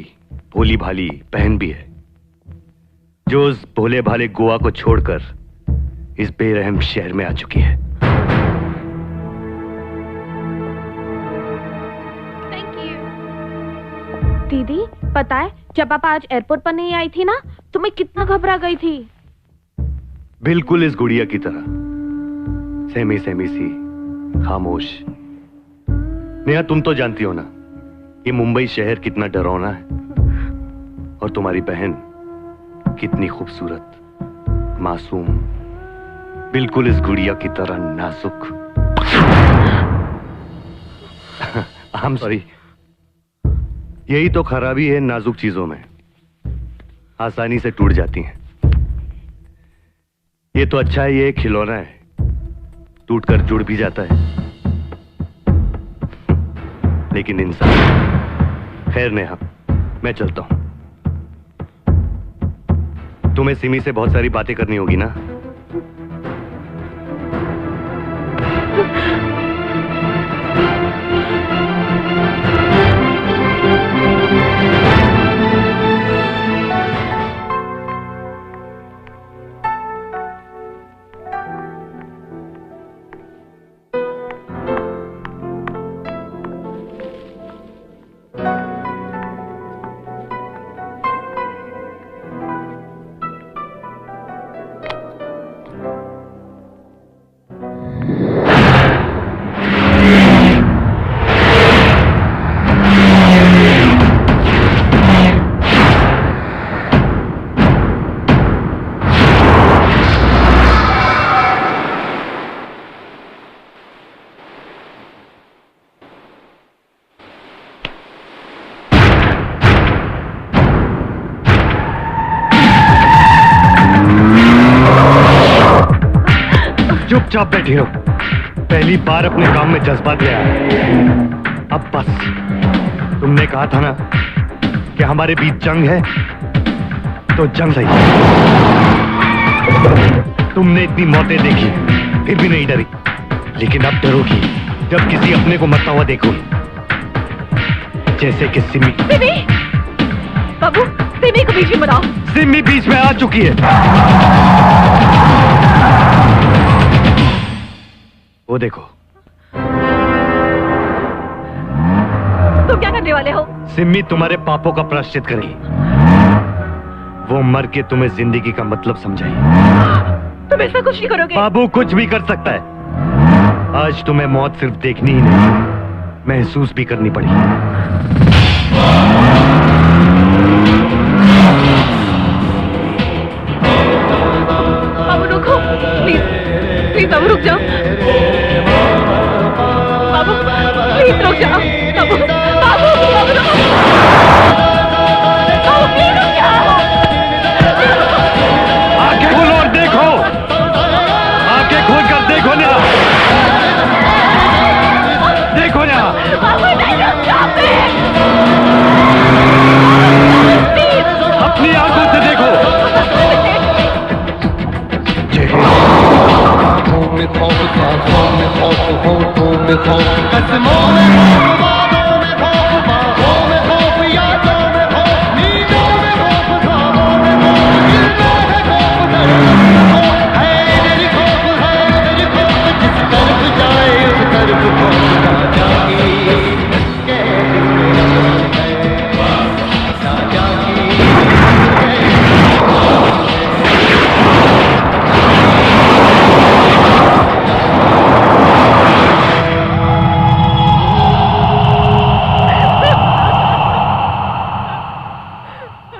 भोली भाली बहन भी है, जो उस भोले भाले गोवा को छोड़कर इस बेरहम शहर में आ चुकी है। दीदी, पता है जब आप आज एयरपोर्ट पर नहीं आई थी ना, तो मैं कितना घबरा गई थी। बिल्कुल इस गुड़िया की तरह, सहमी सहमी सी, खामोश। नेहा, तुम तो जानती हो ना ये मुंबई शहर कितना डरावना है, और तुम्हारी बहन कितनी खूबसूरत, मासूम, बिल्कुल इस गुड़िया की तरह नाजुक। I am sorry. यही तो खराबी है नाजुक चीजों में, आसानी से टूट जाती हैं। ये तो अच्छा है, ये खिलौना है, टूटकर जुड़ भी जाता है, लेकिन इंसान। खैर नेहा, मैं चलता हूं। तुम्हें सिमी से बहुत सारी बातें करनी होगी ना? चुपचाप बैठी हो। पहली बार अपने काम में जज्बात ले आया। अब बस, तुमने कहा था ना कि हमारे बीच जंग है, तो जंग सही। तुमने इतनी मौतें देखी फिर भी नहीं डरी, लेकिन अब डरोगी जब किसी अपने को मरता हुआ देखोगी, जैसे कि सिमी। सिमी! बाबू, सिमी को बीच में बनाओ। सिमी बीच में आ चुकी है। वो देखो। तुम क्या करने वाले हो? सिमी तुम्हारे पापों का प्रायश्चित करेगी। वो मर के तुम्हें जिंदगी का मतलब समझाई। तुम ऐसा कुछ नहीं करोगे। बाबू कुछ भी कर सकता है। आज तुम्हें मौत सिर्फ देखनी ही नहीं, महसूस भी करनी पड़ी। बाबू रुको, प्लीज प्लीज बाबू रुक जाओ। बाबू प्लीज रुक जाओ। बाबू बाबू बाबू रुको। बाबू प्लीज रुक जाओ। आंखें खोलो और देखो। आंखें खोलकर देखो ना। देखो ना। बाबू नहीं रुक जाओ। अपनी आंखों से देखो।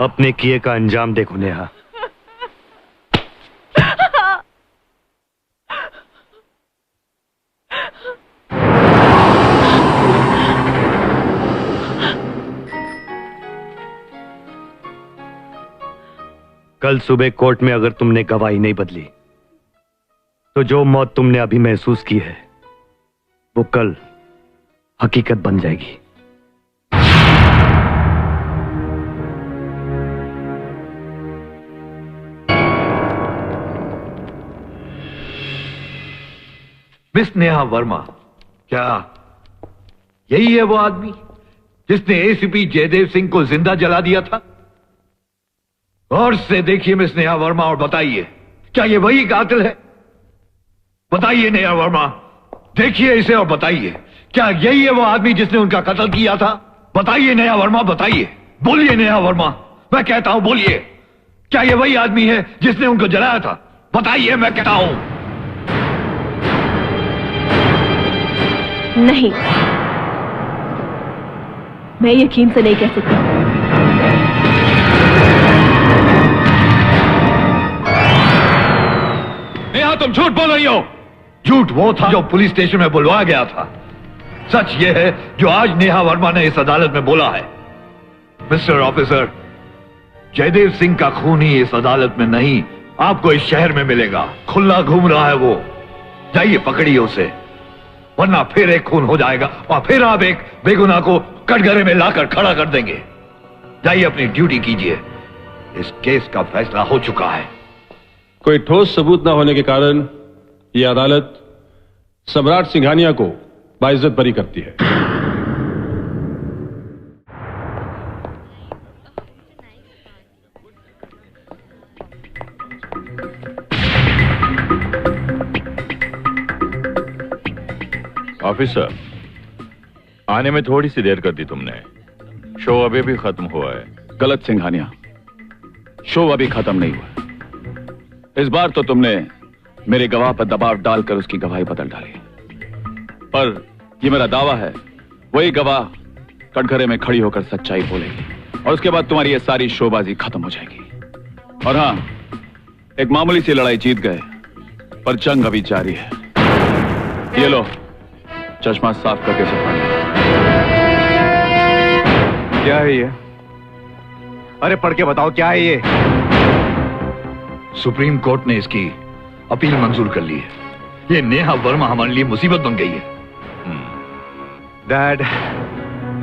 अपने किए का अंजाम देखो नेहा। कल सुबह कोर्ट में अगर तुमने गवाही नहीं बदली तो जो मौत तुमने अभी महसूस की है वो कल हकीकत बन जाएगी। मिस नेहा वर्मा, क्या यही है वो आदमी जिसने एसीपी जयदेव सिंह को जिंदा जला दिया था? गौर से देखिए मिस नेहा वर्मा और बताइए, क्या ये वही कातिल है? बताइए नेहा वर्मा, देखिए इसे और बताइए, क्या यही है वो आदमी जिसने उनका कत्ल किया था? बताइए नेहा वर्मा, बताइए, बोलिए नेहा वर्मा, मैं कहता हूं बोलिए, क्या ये वही आदमी है जिसने उनको जलाया था? बताइए, मैं कहता हूं। नहीं, मैं यकीन से नहीं कह सकती। नेहा, तुम झूठ बोल रही हो। झूठ वो था जो पुलिस स्टेशन में बुलवाया गया था, सच ये है जो आज नेहा वर्मा ने इस अदालत में बोला है। मिस्टर ऑफिसर, जयदेव सिंह का खून ही इस अदालत में नहीं, आपको इस शहर में मिलेगा। खुला घूम रहा है वो, जाइए पकड़िए उसे, वरना फिर एक खून हो जाएगा और फिर आप एक बेगुनाह को कटघरे में लाकर खड़ा कर देंगे। जाइए अपनी ड्यूटी कीजिए, इस केस का फैसला हो चुका है। कोई ठोस सबूत न होने के कारण यह अदालत सम्राट सिंघानिया को बाइज्जत बरी करती है। ऑफिसर, आने में थोड़ी सी देर कर दी तुमने। शो अभी भी खत्म हुआ है। गलत सिंघानिया, शो अभी खत्म नहीं हुआ। इस बार तो तुमने मेरे गवाह पर दबाव डालकर उसकी गवाही बदल डाली, पर यह मेरा दावा है वही गवाह कटघरे में खड़ी होकर सच्चाई बोलेगी और उसके बाद तुम्हारी यह सारी शोबाजी खत्म हो जाएगी। और हां, एक मामूली सी लड़ाई जीत गए, पर जंग अभी जारी है। ये लो, चश्मा साफ करके से पढ़। क्या है ये? अरे पढ़ के बताओ, क्या है ये? सुप्रीम कोर्ट ने इसकी अपील मंजूर कर ली है। ये नेहा वर्मा हमारे लिए मुसीबत बन गई है। डैड,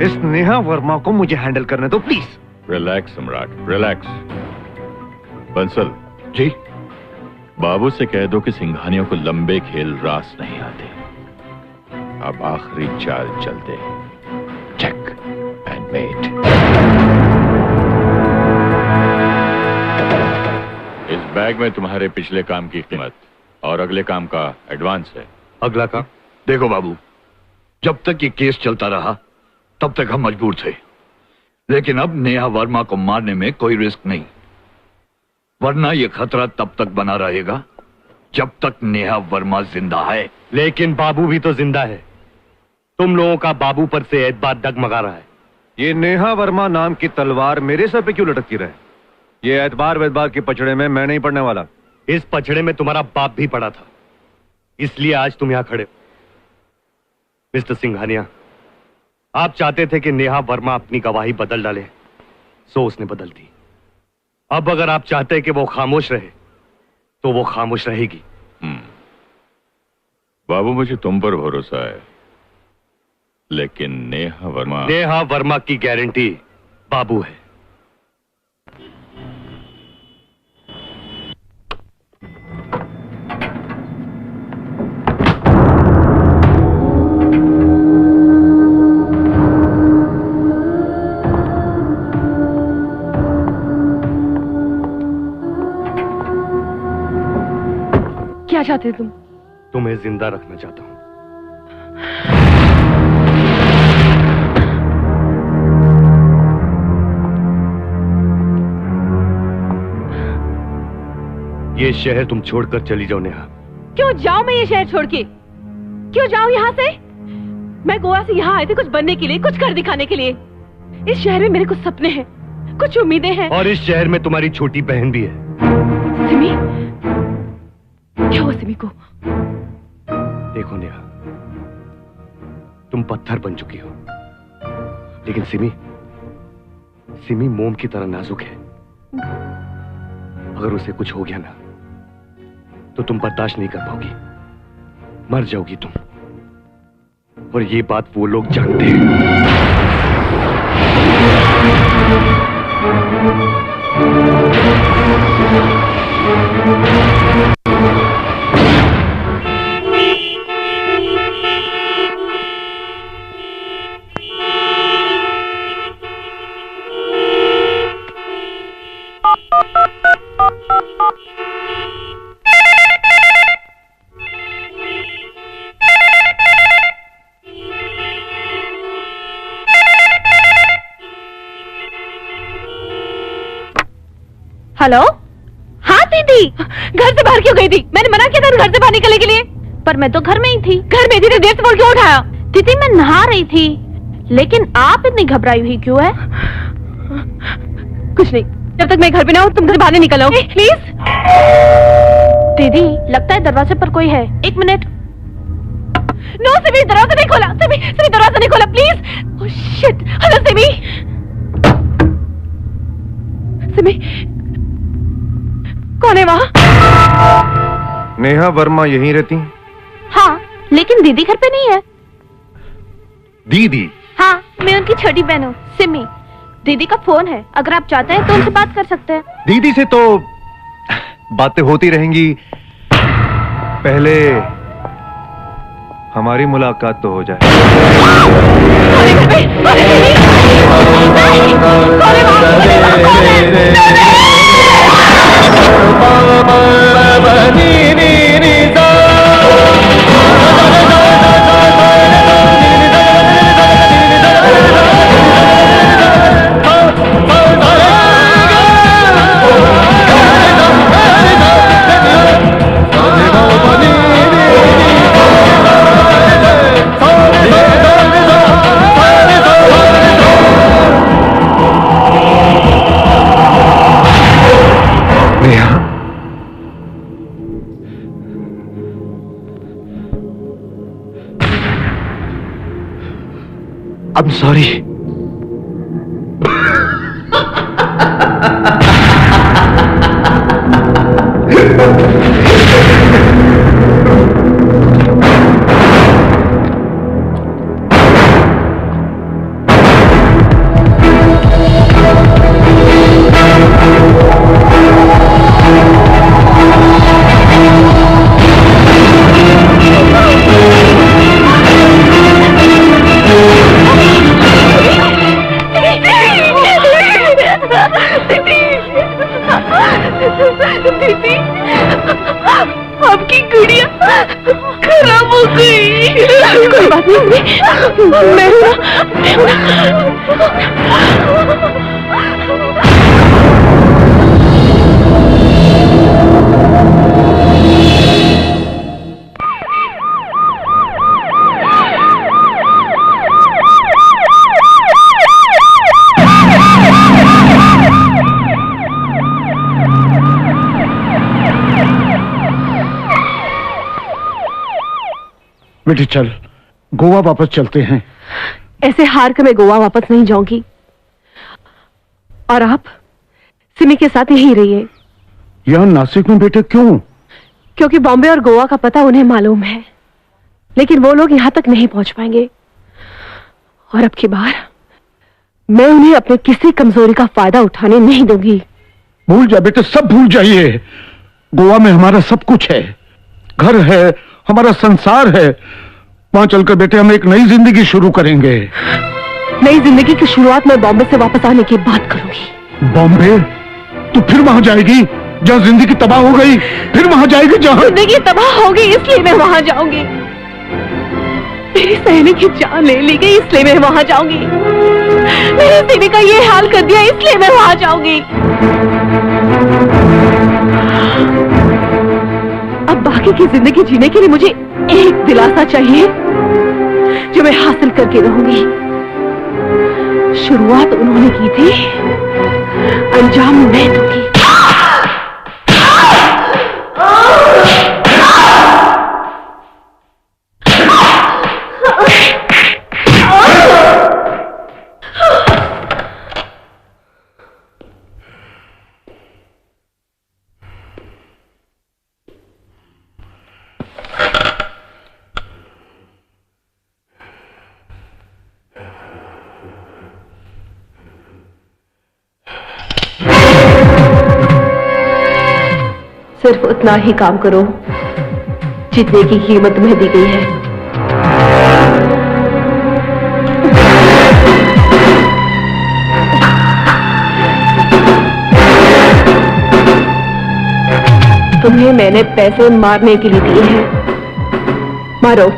इस नेहा वर्मा को मुझे हैंडल करने दो प्लीज। रिलैक्स सम्राट, रिलैक्स। बंसल जी, बाबू से कह दो कि सिंघानियों को लंबे खेल रास नहीं आते। अब आखिरी चाल चलते हैं। Check and wait. इस बैग में तुम्हारे पिछले काम की कीमत और अगले काम का एडवांस है। अगला काम? देखो बाबू, जब तक ये केस चलता रहा तब तक हम मजबूर थे, लेकिन अब नेहा वर्मा को मारने में कोई रिस्क नहीं, वरना ये खतरा तब तक बना रहेगा जब तक नेहा वर्मा जिंदा है। लेकिन बाबू भी तो जिंदा है। तुम लोगों का बाबू पर से एतबार डगमगा रहा है। ये नेहा वर्मा नाम की तलवार मेरे सर पे क्यों लटकती रहे? ये एतबार वेतबार के पचड़े में मैं नहीं पड़ने वाला। इस पचड़े में तुम्हारा बाप भी पड़ा था, इसलिए आज तुम यहां खड़े हो। मिस्टर सिंघानिया, आप चाहते थे कि नेहा वर्मा अपनी गवाही बदल डाले, सो उसने बदल दी। अब अगर आप चाहते हैं कि वो खामोश रहे तो वो खामोश रहेगी। बाबू, मुझे तुम पर भरोसा है, लेकिन नेहा वर्मा की गारंटी बाबू है। क्या चाहते तुम? तुम्हें जिंदा रखना चाहता हूं। ये शहर तुम छोड़कर चली जाओ नेहा। क्यों जाऊं मैं ये शहर छोड़ के? क्यों जाऊं यहाँ से? मैं गोवा से यहाँ आई थी कुछ बनने के लिए, कुछ कर दिखाने के लिए। इस शहर में मेरे कुछ सपने हैं, कुछ उम्मीदें हैं। और इस शहर में तुम्हारी छोटी बहन भी है। सिमी? क्या हुआ सिमी को? देखो नेहा, तुम पत्थर बन चुकी हो, लेकिन सिमी मोम की तरह नाजुक है। अगर उसे कुछ हो गया ना तो तुम बर्दाश्त नहीं कर पाओगी, मर जाओगी तुम। और ये बात वो लोग जानते हैं। हेलो। हाँ दीदी, घर से बाहर क्यों गई थी? मैंने मना किया था घर से बाहर निकलने के लिए। पर मैं तो घर में ही थी। घर में थी तो देर से फोन क्यों उठाया? दीदी मैं नहा रही थी। लेकिन आप इतनी घबराई हुई क्यों है? कुछ नहीं, जब तक मैं घर पे ना हूँ तुम घर से बाहर नहीं निकल आओगे प्लीज। दीदी लगता है दरवाजे पर कोई है, 1 मिनट। नो सिमी, दरवाजा नहीं खोला। सिमी दरवाजा नहीं खोला please. Oh shit. Hello Simi. Simi कौन है वहाँ? नेहा वर्मा यहीं रहती? हाँ, लेकिन दीदी घर पे नहीं है। दीदी? हाँ, मैं उनकी छोटी बहन हूँ सिमी। दीदी का फोन है, अगर आप चाहते हैं तो उनसे बात कर सकते हैं। दीदी से तो बातें होती रहेंगी, पहले हमारी मुलाकात तो हो जाए। I'm sorry. दीदी, आपकी गुड़िया खराब हो गई। कोई बात नहीं, मैं बेटी चल, गोवा वापस चलते हैं। ऐसे हार कर मैं गोवा वापस नहीं जाऊंगी, और आप सिमी के साथ यहीं रहिए। यहाँ नासिक में बेटे क्यों? क्योंकि बॉम्बे और गोवा का पता उन्हें मालूम है, लेकिन वो लोग यहाँ तक नहीं पहुंच पाएंगे। और अब की बार मैं उन्हें अपने किसी कमजोरी का फायदा उठाने नहीं दूंगी। भूल जा बेटे, सब भूल जाइए। गोवा में हमारा सब कुछ है, घर है, हमारा संसार है। वहां चलकर बेटे हम एक नई जिंदगी शुरू करेंगे। नई जिंदगी की शुरुआत मैं बॉम्बे से वापस आने की बात करूंगी। बॉम्बे? तू फिर वहां जाएगी जहाँ जिंदगी तबाह हो गई? फिर वहां जाएगी जहाँ जिंदगी तबाह हो गई, इसलिए मैं वहां जाऊंगी। मेरी सहेली की जान ले ली गई, इसलिए मैं वहां जाऊंगी। मेरे सिमी का ये हाल कर दिया, इसलिए मैं वहां जाऊंगी। अब बाकी की जिंदगी जीने के लिए मुझे एक दिलासा चाहिए जो मैं हासिल करके रहूंगी। शुरुआत उन्होंने की थी, अंजाम मैं दूंगी। सिर्फ उतना ही काम करो जितने की कीमत तुम्हें दी गई है। तुम्हें मैंने पैसे मारने के लिए दिए हैं, मारो।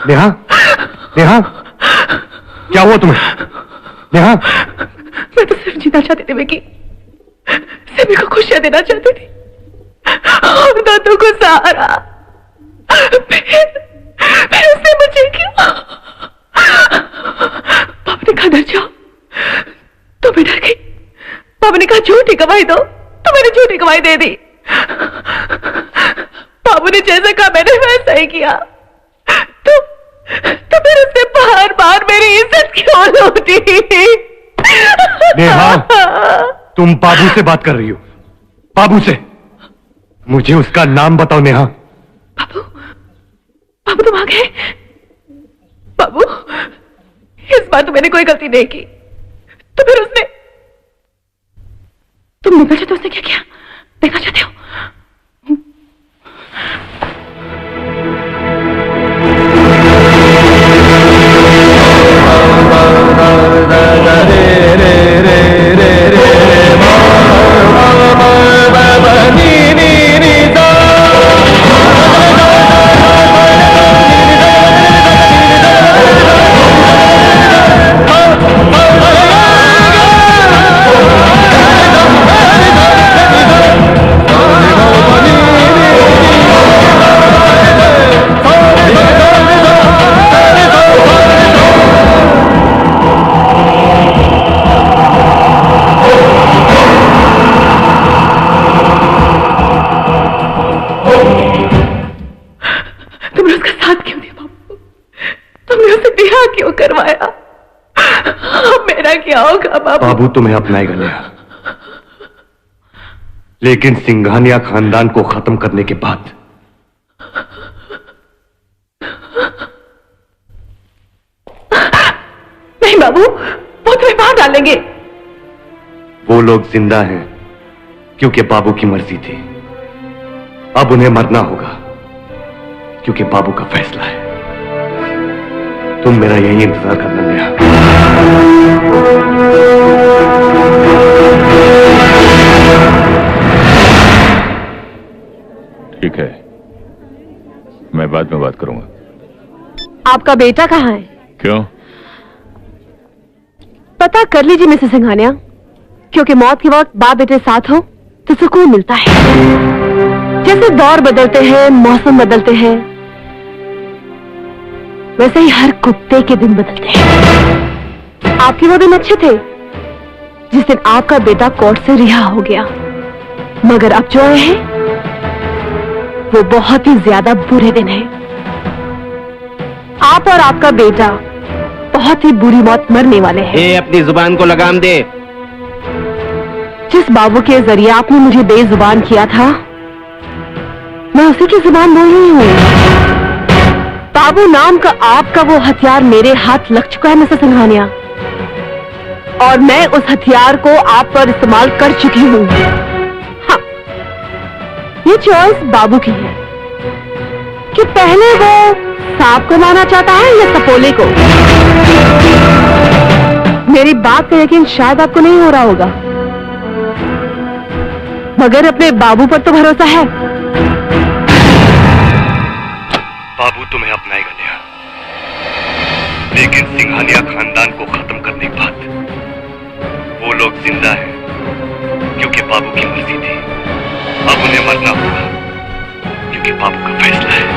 नेहा, नेहा, क्या हुआ तुम्हें? नेहा, मैं तो सिर्फ जीना चाहती थी विकी, सभी को खुशियां देना चाहती थी और दादू को सहारा। फिर उसने मुझे क्यों? पापा ने कहा डर जाओ, तो मैं डर गई। पापा ने कहा झूठी गवाही दो, तो मैंने झूठी गवाही दे दी। बाबू ने जैसा कहा मैंने वैसा ही किया। तो फिर उसने बार बार मेरी इज्जत क्यों लूटी? नेहा, तुम बाबू से बात कर रही हो? बाबू से? मुझे उसका नाम बताओ नेहा। बाबू, बाबू तुम आ गए? बाबू, इस बार तो मैंने कोई गलती नहीं की। तो फिर उसने, तुम देखना चाहते हो उसने क्या किया? देखना चाहते हो? बाबू तुम्हें अपनाएगा नेहा, लेकिन सिंघानिया खानदान को खत्म करने के बाद नहीं बाबू, वो तुम्हें मार डालेंगे। वो लोग जिंदा हैं क्योंकि बाबू की मर्जी थी। अब उन्हें मरना होगा क्योंकि बाबू का फैसला है। तुम मेरा यही इंतजार करना नेहा। ठीक है, मैं बाद में बात करूंगा। आपका बेटा कहाँ है? क्यों? पता कर लीजिए मिसेस सिंघानिया, क्योंकि मौत के वक्त बाप बेटे साथ हो तो सुकून मिलता है। जैसे दौर बदलते हैं, मौसम बदलते हैं, वैसे ही हर कुत्ते के दिन बदलते हैं। आपके वो दिन अच्छे थे जिस दिन आपका बेटा कोर्ट से रिहा हो गया, मगर अब जो आए हैं वो बहुत ही ज्यादा बुरे दिन हैं। आप और आपका बेटा बहुत ही बुरी मौत मरने वाले हैं। अपनी जुबान को लगाम दे। जिस बाबू के जरिए आपने मुझे बेजुबान किया था, मैं उसी की जुबान बोल रही हूँ। बाबू नाम का आपका वो हथियार मेरे हाथ लग चुका है मिसेस सिंघानिया, और मैं उस हथियार को आप पर इस्तेमाल कर चुकी हूँ। हाँ, ये चॉइस बाबू की है कि पहले वो सांप को मारना चाहता है या सपोले को। मेरी बात का यकीन शायद आपको नहीं हो रहा होगा, मगर अपने बाबू पर तो भरोसा है। बाबू तुम्हें अपनाएगा नेहा, लेकिन सिंघानिया खानदान को खत्म करने के बाद वो लोग जिंदा हैं क्योंकि बाबू की मर्जी थी। अब उन्हें मरना होगा क्योंकि बाबू का फैसला है।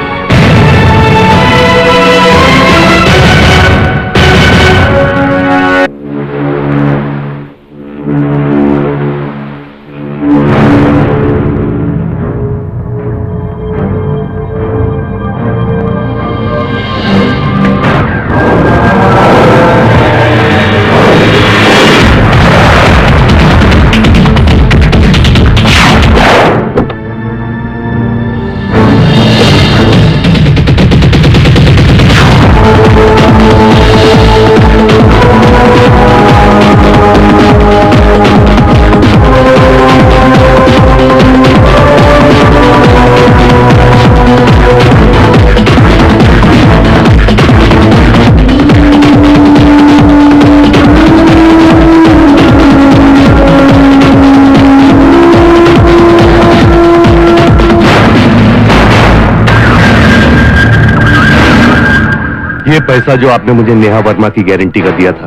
पैसा जो आपने मुझे नेहा वर्मा की गारंटी का दिया था,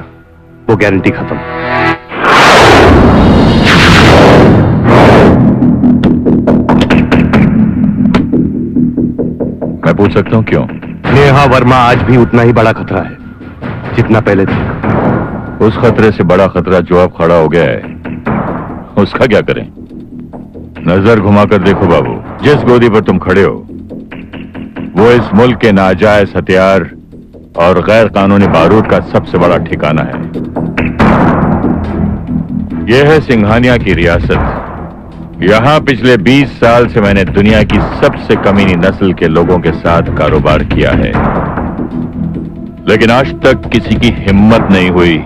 वो गारंटी खत्म। मैं पूछ सकता हूं क्यों? नेहा वर्मा आज भी उतना ही बड़ा खतरा है जितना पहले था। उस खतरे से बड़ा खतरा जो अब खड़ा हो गया है, उसका क्या करें? नजर घुमाकर देखो बाबू, जिस गोदी पर तुम खड़े हो वो इस मुल्क के नाजायज हथियार और गैर कानूनी बारूद का सबसे बड़ा ठिकाना है। यह है सिंघानिया की रियासत। यहां पिछले 20 साल से मैंने दुनिया की सबसे कमीनी नस्ल के लोगों के साथ कारोबार किया है, लेकिन आज तक किसी की हिम्मत नहीं हुई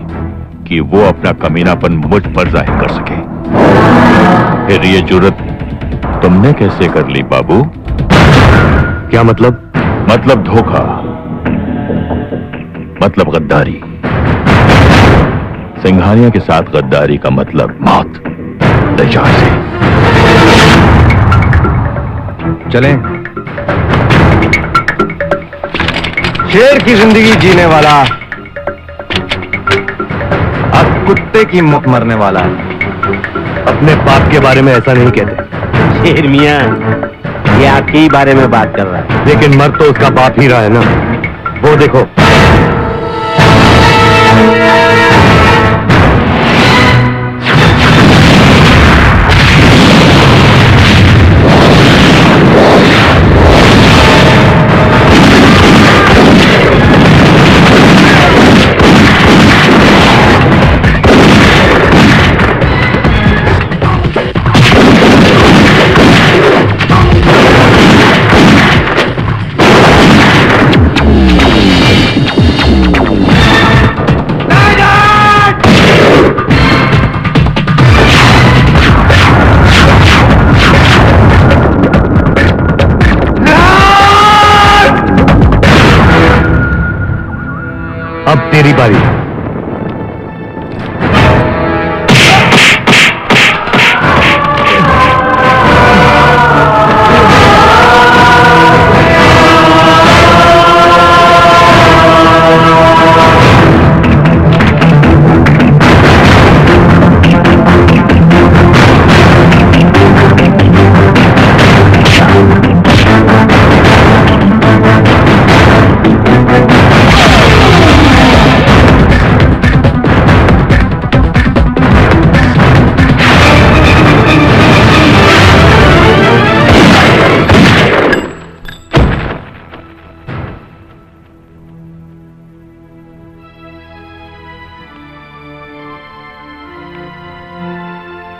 कि वो अपना कमीनापन मुझ पर जाहिर कर सके। फिर ये जुर्रत तुमने कैसे कर ली बाबू? क्या मतलब? मतलब धोखा, मतलब गद्दारी। सिंघानिया के साथ गद्दारी का मतलब मौत। तैयार से चलें। शेर की जिंदगी जीने वाला अब कुत्ते की मौत मरने वाला है। अपने बाप के बारे में ऐसा नहीं कहते। शेर मियां, ये आपके ही बारे में बात कर रहा है। लेकिन मर तो उसका बाप ही रहा है ना। वो देखो, अब तेरी बारी।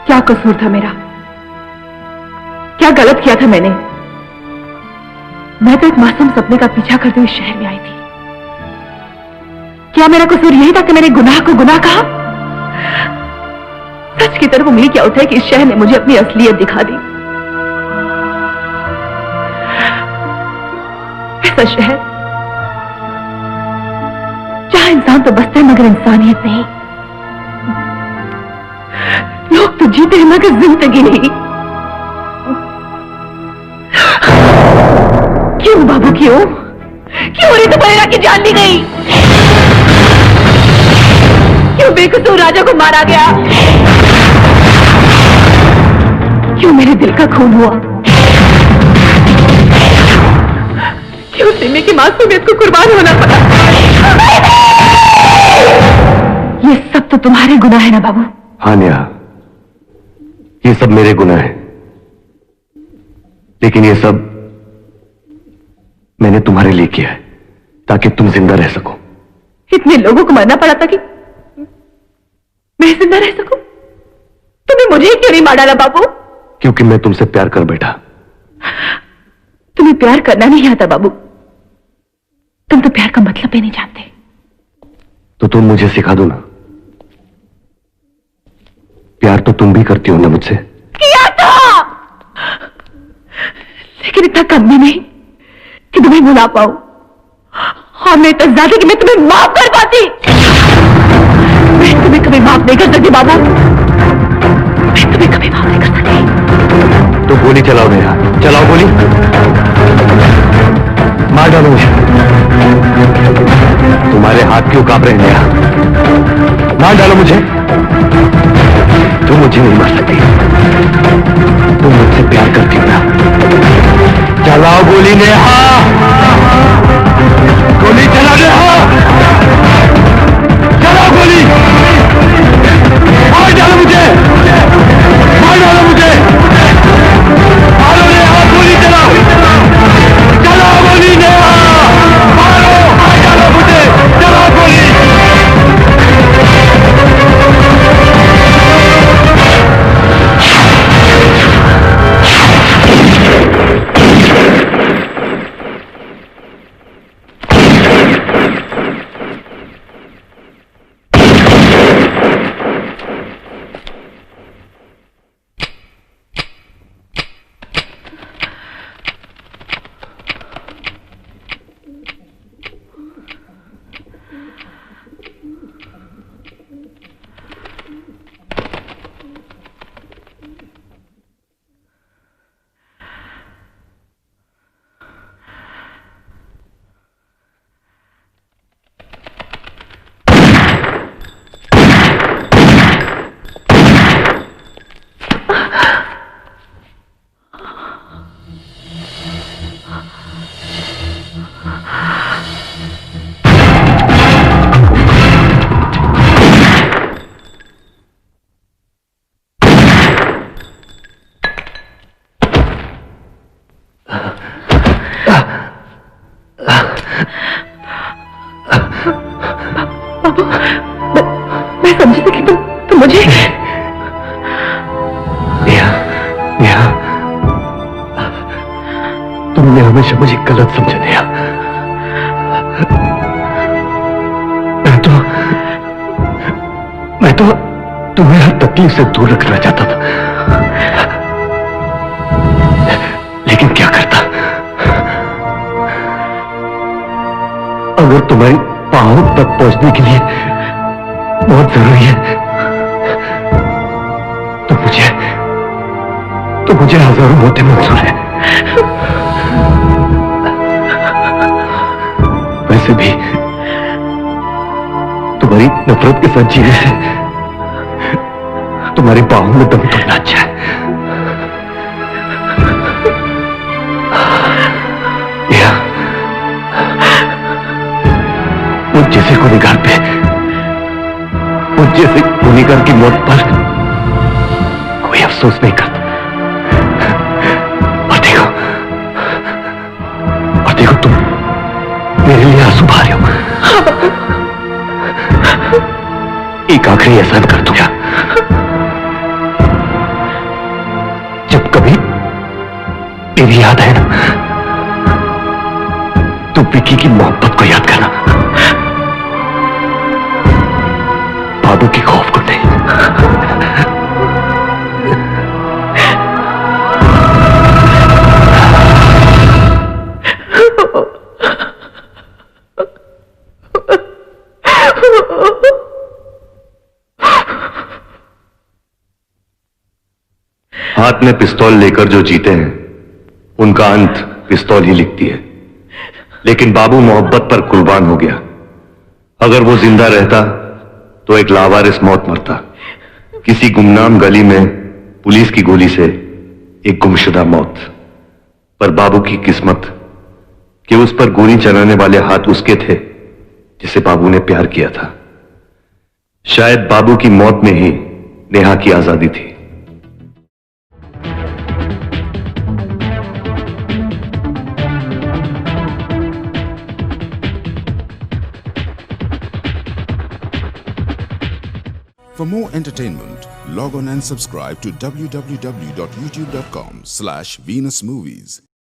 क्या कसूर था मेरा? क्या गलत किया था मैंने? मैं तो एक मासूम सपने का पीछा करते हुए शहर में आई थी। क्या मेरा कसूर यही था कि मैंने गुनाह को गुनाह कहा? सच की तरफ उम्मीद क्या होता है कि इस शहर ने मुझे अपनी असलियत दिखा दी। ऐसा शहर जहां इंसान तो बसते हैं मगर इंसानियत नहीं। लोग तो जीते हैं मगर जिंदगी नहीं। क्यों बाबू क्यों? क्यों ऋतु बहेरा की जान ली गई? क्यों बेकसूर राजा को मारा गया? क्यों मेरे दिल का खून हुआ? क्यों सिमी की मासूमियत को कुर्बान होना पड़ा? ये सब तो तुम्हारे गुनाह है ना बाबू? हाँ नेहा, ये सब मेरे गुनाह हैं, लेकिन ये सब मैंने तुम्हारे लिए किया है ताकि तुम जिंदा रह सको। इतने लोगों को मरना पड़ा था कि मैं जिंदा रह सकूं? तुम्हें मुझे क्यों नहीं मार डाला बाबू? क्योंकि मैं तुमसे प्यार कर बैठा। तुम्हें प्यार करना नहीं आता बाबू। तुम तो प्यार का मतलब भी नहीं जानते। तो तुम मुझे सिखा दो ना। प्यार तो तुम भी करती हो ना मुझसे? किया था, लेकिन इतना कम भी नहीं कि तुम्हें भुला पाऊं। और मैं इतना ज्यादा कि मैं तुम्हें माफ कर पाती। मैं तुम्हें कभी माफ नहीं कर सकती बाबू। मैं तुम्हें कभी माफ नहीं कर सकती। तो गोली चलाओ नेहा, चलाओ गोली, मार डालो मुझे। तुम्हारे हाथ क्यों कांप रहे हैं नेहा? मार डालो मुझे। तुम मुझे नहीं मार सकती। तुम मुझसे प्यार करती हो ना? चलाओ गोली नेहा, गोली चला नेहा, चलाओ गोली, मार डालो मुझे, मार डालो मुझे, मारो नेहा, गोली चलाओ, चलाओ गोली नेहा, मारो, मार डालो मुझे, चलाओ गोली। मैं समझी थी कि तुम मुझे नेहा, तुमने हमेशा मुझे गलत समझा नेहा। मैं तो तुम्हें हर तकलीफ से दूर रखना चाहता था, लेकिन क्या करता। अगर तुम्हारी पांव तक पहुंचने के लिए बहुत जरूरी है तो मुझे हजारों मौतें मंजूर है। वैसे भी तुम्हारी नफरत के साथ जीने से तुम्हारी बाहों में दम तोड़ना अच्छा है। मुझ जैसे गुनहगार की मौत पर कोई अफसोस नहीं करता। और देखो तुम मेरे लिए आंसू बहा रहे हो। एक आखिरी एहसान कर दूंगा। जब कभी मेरी याद आए ना, तो विकी की मोहब्बत को याद करना, बाबू के खौफ को नहीं। हाथ में पिस्तौल लेकर जो जीते हैं उनका अंत पिस्तौल ही लिखती है। लेकिन बाबू मोहब्बत पर कुर्बान हो गया। अगर वो जिंदा रहता तो एक लावारिस मौत मरता, किसी गुमनाम गली में पुलिस की गोली से एक गुमशुदा मौत। पर बाबू की किस्मत कि उस पर गोली चलाने वाले हाथ उसके थे जिसे बाबू ने प्यार किया था। शायद बाबू की मौत में ही नेहा की आजादी थी। For more entertainment, log on and subscribe to www.youtube.com/VenusMovies.